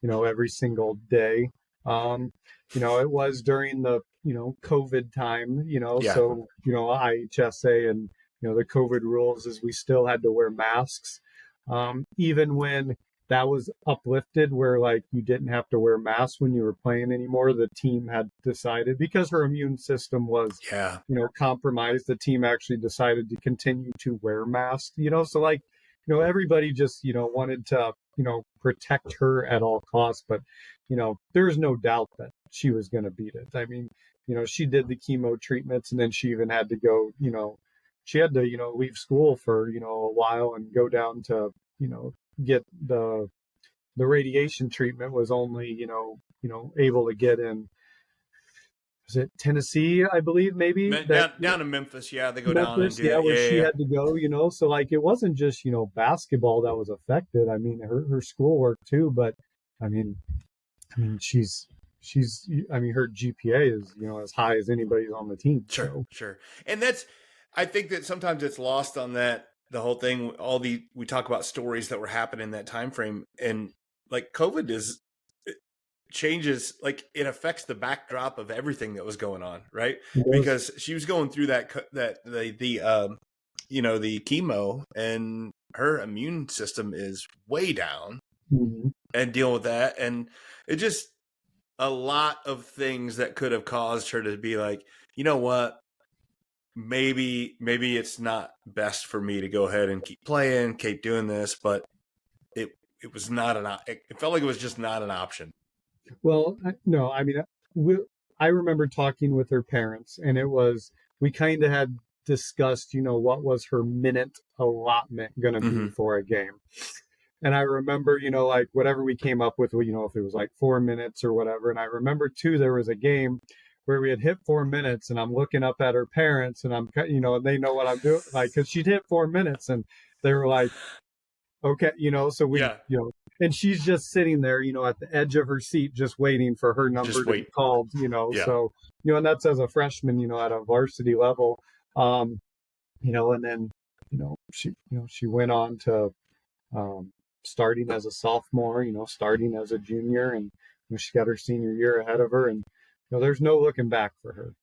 every single day. It was during the, COVID time, so, IHSA and, the COVID rules is we still had to wear masks. Even when that was uplifted, where like you didn't have to wear masks when you were playing anymore, the team had decided, because her immune system was, compromised, the team actually decided to continue to wear masks, so like, everybody just, wanted to, protect her at all costs. But, there's no doubt that she was going to beat it. I mean, she did the chemo treatments, and then she even had to go, she had to, leave school for, a while and go down to, get the radiation treatment. Was only, able to get in, was it Tennessee, I believe, maybe? Down to Memphis, yeah. They go down and do yeah, that. where she Yeah. had to go, so like it wasn't just, basketball that was affected. I mean, her schoolwork too, but I mean she's I mean, her GPA is, as high as anybody's on the team. Sure. And I think that sometimes it's lost on that, the whole thing, we talk about stories that were happening in that time frame, and like COVID changes, like it affects the backdrop of everything that was going on, right? Because she was going through the chemo, and her immune system is way down, and dealing with that, and it just, a lot of things that could have caused her to be like, you know what, maybe it's not best for me to go ahead and keep playing, keep doing this, but it was not it felt like it was just not an option. Well, no, I mean, I remember talking with her parents, and we kind of had discussed, what was her minute allotment going to be for a game. And I remember, like whatever we came up with, if it was like 4 minutes or whatever. And I remember too, there was a game where we had hit 4 minutes, and I'm looking up at her parents, and I'm, and they know what I'm doing, like, cause she'd hit 4 minutes, and they were like, okay, so we, and she's just sitting there, at the edge of her seat, just waiting for her number to be called, so, and that's as a freshman, at a varsity level, and then, she went on to, starting as a sophomore, starting as a junior, and she got her senior year ahead of her, and there's no looking back for her.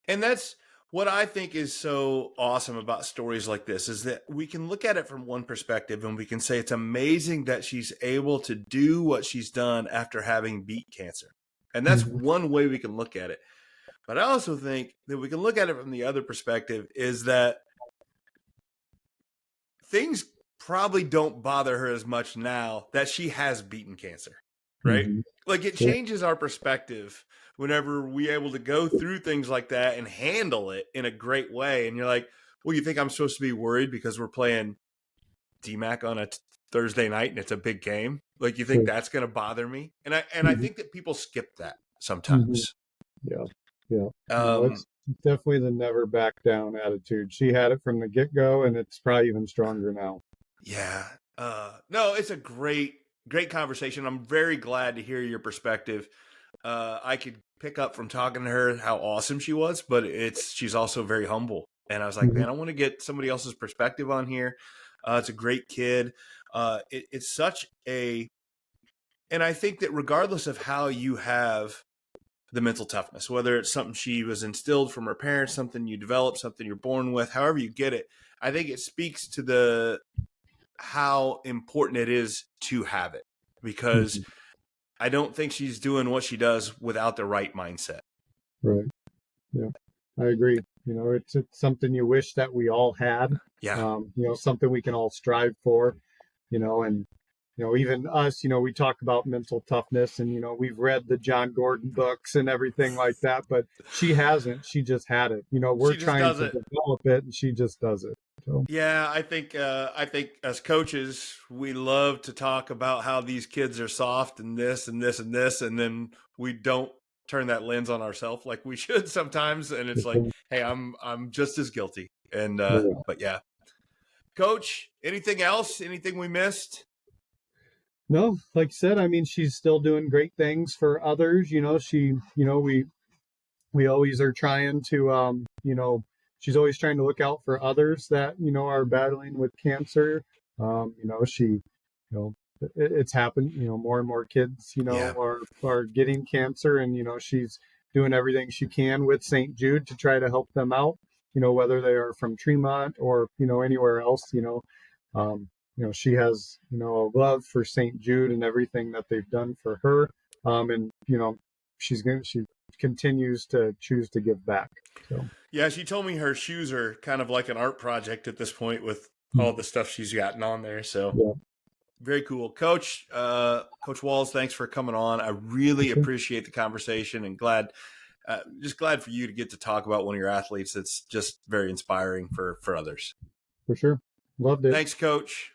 And that's what I think is so awesome about stories like this, is that we can look at it from one perspective, and we can say it's amazing that she's able to do what she's done after having beat cancer. And that's one way we can look at it. But I also think that we can look at it from the other perspective, is that things probably don't bother her as much now that she has beaten cancer, right? Like it changes our perspective whenever we're able to go through things like that and handle it in a great way. And you're like, well, you think I'm supposed to be worried because we're playing DMAC on a Thursday night and it's a big game? Like, you think that's going to bother me? And I think that people skip that sometimes. Yeah. It's definitely the never back down attitude. She had it from the get go, and it's probably even stronger now. Yeah. No, it's a great great conversation. I'm very glad to hear your perspective. I could pick up from talking to her how awesome she was, but she's also very humble. And I was like, Mhm. man, I want to get somebody else's perspective on here. It's a great kid. It's such a, and I think that regardless of how you have the mental toughness, whether it's something she was instilled from her parents, something you develop, something you're born with, however you get it, I think it speaks to how important it is to have it, because Mhm. I don't think she's doing what she does without the right mindset. Right. Yeah, I agree. It's something you wish that we all had. Yeah. Something we can all strive for. And even us, we talk about mental toughness, and we've read the John Gordon books and everything like that, but she hasn't. She just had it. We're She just trying does to it. develop it, and she just does it. So Yeah, I think as coaches, we love to talk about how these kids are soft and this and this and this, and then we don't turn that lens on ourselves like we should sometimes. And it's like, hey, I'm just as guilty. And yeah. but yeah. Coach, anything else? Anything we missed? No, like I said, I mean, she's still doing great things for others. We always are trying to she's always trying to look out for others that are battling with cancer. She it's happened, more and more kids Yeah. are getting cancer, and she's doing everything she can with St. Jude to try to help them out, whether they are from Tremont or anywhere else. She has a love for St. Jude and everything that they've done for her. And she continues to choose to give back. So Yeah, she told me her shoes are kind of like an art project at this point with all the stuff she's gotten on there. So yeah, very cool. Coach, Coach Walls, thanks for coming on. I really for sure, appreciate the conversation, and just glad for you to get to talk about one of your athletes. It's just very inspiring for others. for sure. Loved it. Thanks, Coach.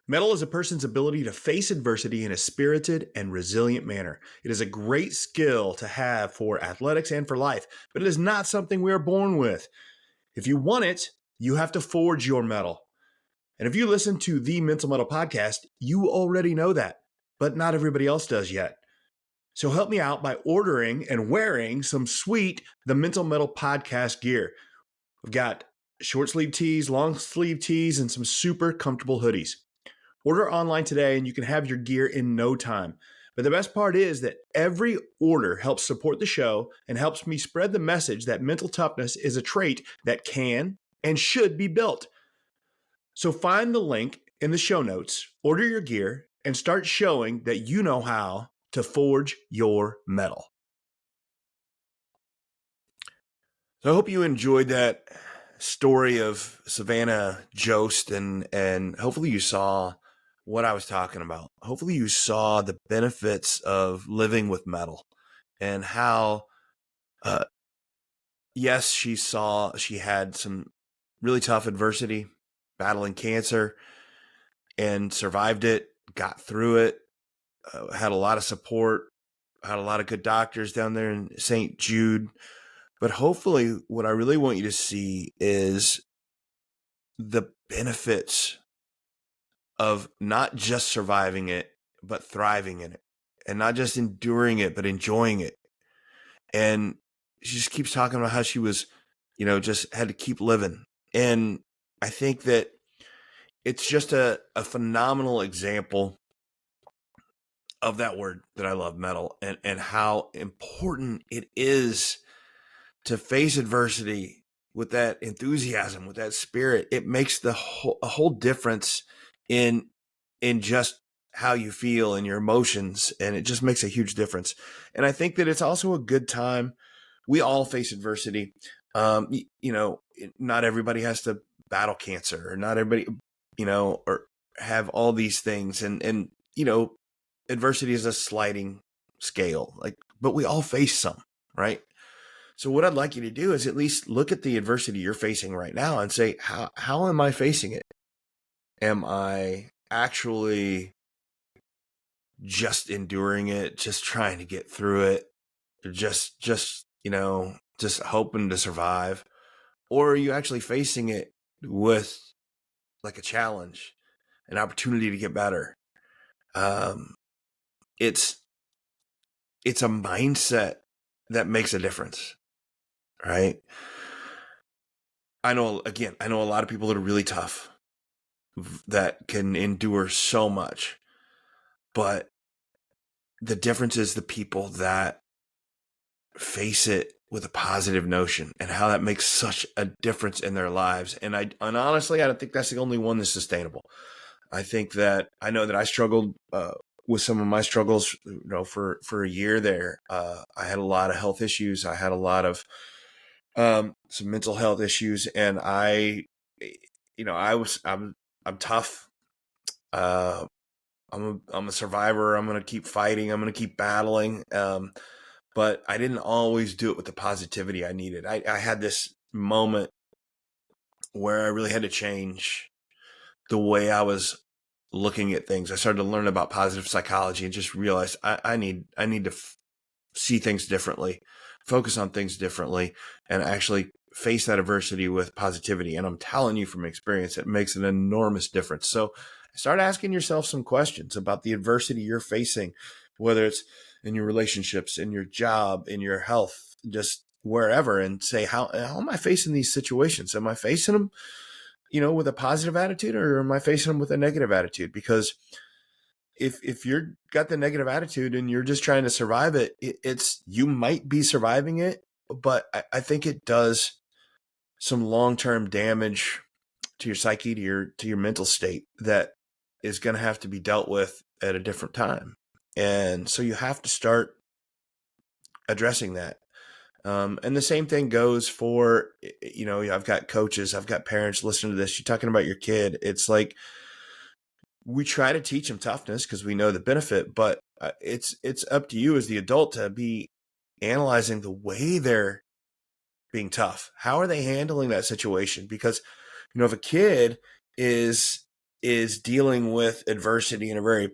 Mettle is a person's ability to face adversity in a spirited and resilient manner. It is a great skill to have for athletics and for life, but it is not something we are born with. If you want it, you have to forge your mettle. And if you listen to the Mental Mettle podcast, you already know that, but not everybody else does yet. So help me out by ordering and wearing some sweet The Mental Mettle podcast gear. We've got short sleeve tees, long sleeve tees, and some super comfortable hoodies. Order online today and you can have your gear in no time. But the best part is that every order helps support the show and helps me spread the message that mental toughness is a trait that can and should be built. So find the link in the show notes, order your gear, and start showing that you know how to forge your mettle. So I hope you enjoyed that story of Savannah Jost, and hopefully you saw what I was talking about. Hopefully you saw the benefits of living with mettle and how, yes, she had some really tough adversity, battling cancer, and survived it, got through it, had a lot of support, had a lot of good doctors down there in St. Jude. But hopefully what I really want you to see is the benefits of not just surviving it, but thriving in it, and not just enduring it, but enjoying it. And she just keeps talking about how she was, just had to keep living. And I think that it's just a phenomenal example of that word that I love, mettle, and how important it is to face adversity with that enthusiasm, with that spirit. It makes a whole difference in just how you feel and your emotions, and it just makes a huge difference. And I think that it's also a good time. We all face adversity. Not everybody has to battle cancer, or not everybody, or have all these things. And adversity is a sliding scale, but we all face some, right? So what I'd like you to do is at least look at the adversity you're facing right now and say, how am I facing it? Am I actually just enduring it, just trying to get through it, just hoping to survive? Or are you actually facing it with like a challenge an opportunity to get better. It's a mindset that makes a difference, right? I know a lot of people that are really tough, that can endure so much, but the difference is the people that face it with a positive notion and how that makes such a difference in their lives. And honestly, I don't think that's the only one that's sustainable. I think that I know that I struggled with some of my struggles, for a year there. I had a lot of health issues. I had a lot of some mental health issues, and I'm tough. I'm a survivor. I'm going to keep fighting. I'm going to keep battling. But I didn't always do it with the positivity I needed. I had this moment where I really had to change the way I was looking at things. I started to learn about positive psychology and just realized I need to see things differently, focus on things differently, and actually face that adversity with positivity. And I'm telling you from experience, it makes an enormous difference. So start asking yourself some questions about the adversity you're facing, whether it's in your relationships, in your job, in your health, just wherever, and say, how am I facing these situations? Am I facing them, with a positive attitude, or am I facing them with a negative attitude? Because if you're got the negative attitude and you're just trying to survive it, you might be surviving it, but I think it does some long-term damage to your psyche, to your mental state, that is going to have to be dealt with at a different time. And so you have to start addressing that. And the same thing goes for, I've got coaches, I've got parents listening to this. You're talking about your kid. It's like, we try to teach them toughness because we know the benefit, but it's up to you as the adult to be analyzing the way they're being tough. How are they handling that situation? Because, if a kid is dealing with adversity in a very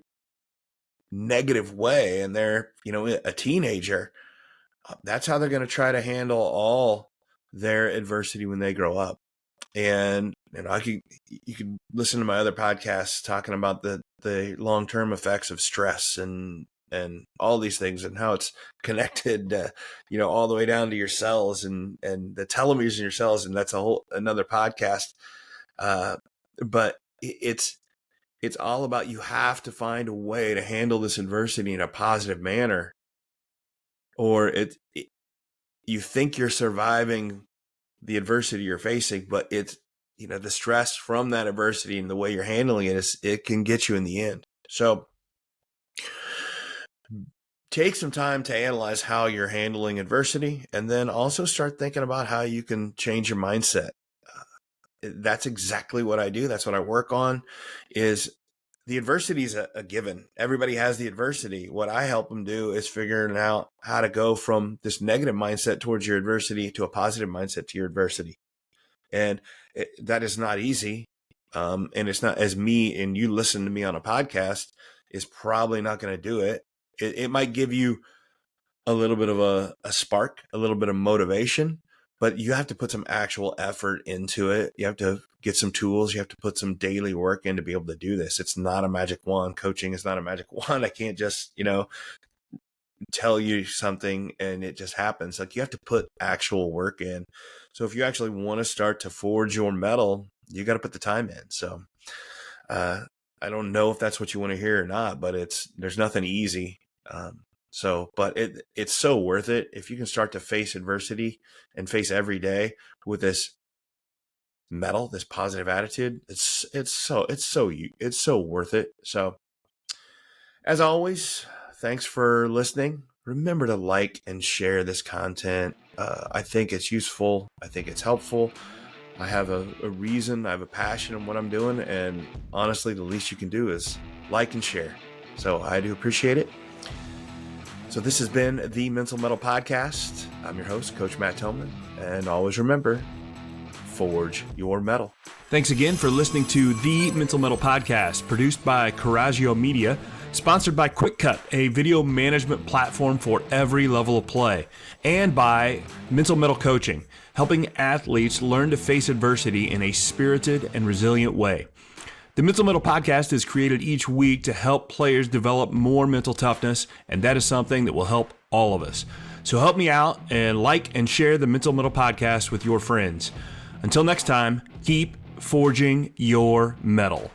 negative way, and they're, a teenager, that's how they're going to try to handle all their adversity when they grow up. And you could listen to my other podcasts talking about the long-term effects of stress and all these things, and how it's connected, all the way down to your cells and the telomeres in your cells. And that's another podcast. But it's all about, you have to find a way to handle this adversity in a positive manner, or you think you're surviving the adversity you're facing, but it's, the stress from that adversity and the way you're handling it can get you in the end. So take some time to analyze how you're handling adversity, and then also start thinking about how you can change your mindset. That's exactly what I do. That's what I work on. Is the adversity is a given. Everybody has the adversity. What I help them do is figuring out how to go from this negative mindset towards your adversity to a positive mindset to your adversity. And that is not easy. And it's not, as me and you listen to me on a podcast is probably not going to do it. It might give you a little bit of a spark, a little bit of motivation, but you have to put some actual effort into it. You have to get some tools. You have to put some daily work in to be able to do this. It's not a magic wand. Coaching is not a magic wand. I can't just, tell you something and it just happens. Like, you have to put actual work in. So if you actually want to start to forge your mettle, you got to put the time in. So I don't know if that's what you want to hear or not, but there's nothing easy. But it's so worth it if you can start to face adversity and face every day with this mettle, this positive attitude. It's so worth it. So as always, thanks for listening. Remember to like and share this content. I think it's useful. I think it's helpful. I have a reason. I have a passion in what I'm doing. And honestly, the least you can do is like and share. So I do appreciate it. So this has been the Mental Mettle Podcast. I'm your host, Coach Matt Thomann. And always remember, forge your mettle. Thanks again for listening to the Mental Mettle Podcast, produced by Coraggio Media, sponsored by QuickCut, a video management platform for every level of play, and by Mental Mettle Coaching, helping athletes learn to face adversity in a spirited and resilient way. The Mental Mettle podcast is created each week to help players develop more mental toughness, and that is something that will help all of us. So help me out and like and share the Mental Mettle podcast with your friends. Until next time, keep forging your mettle.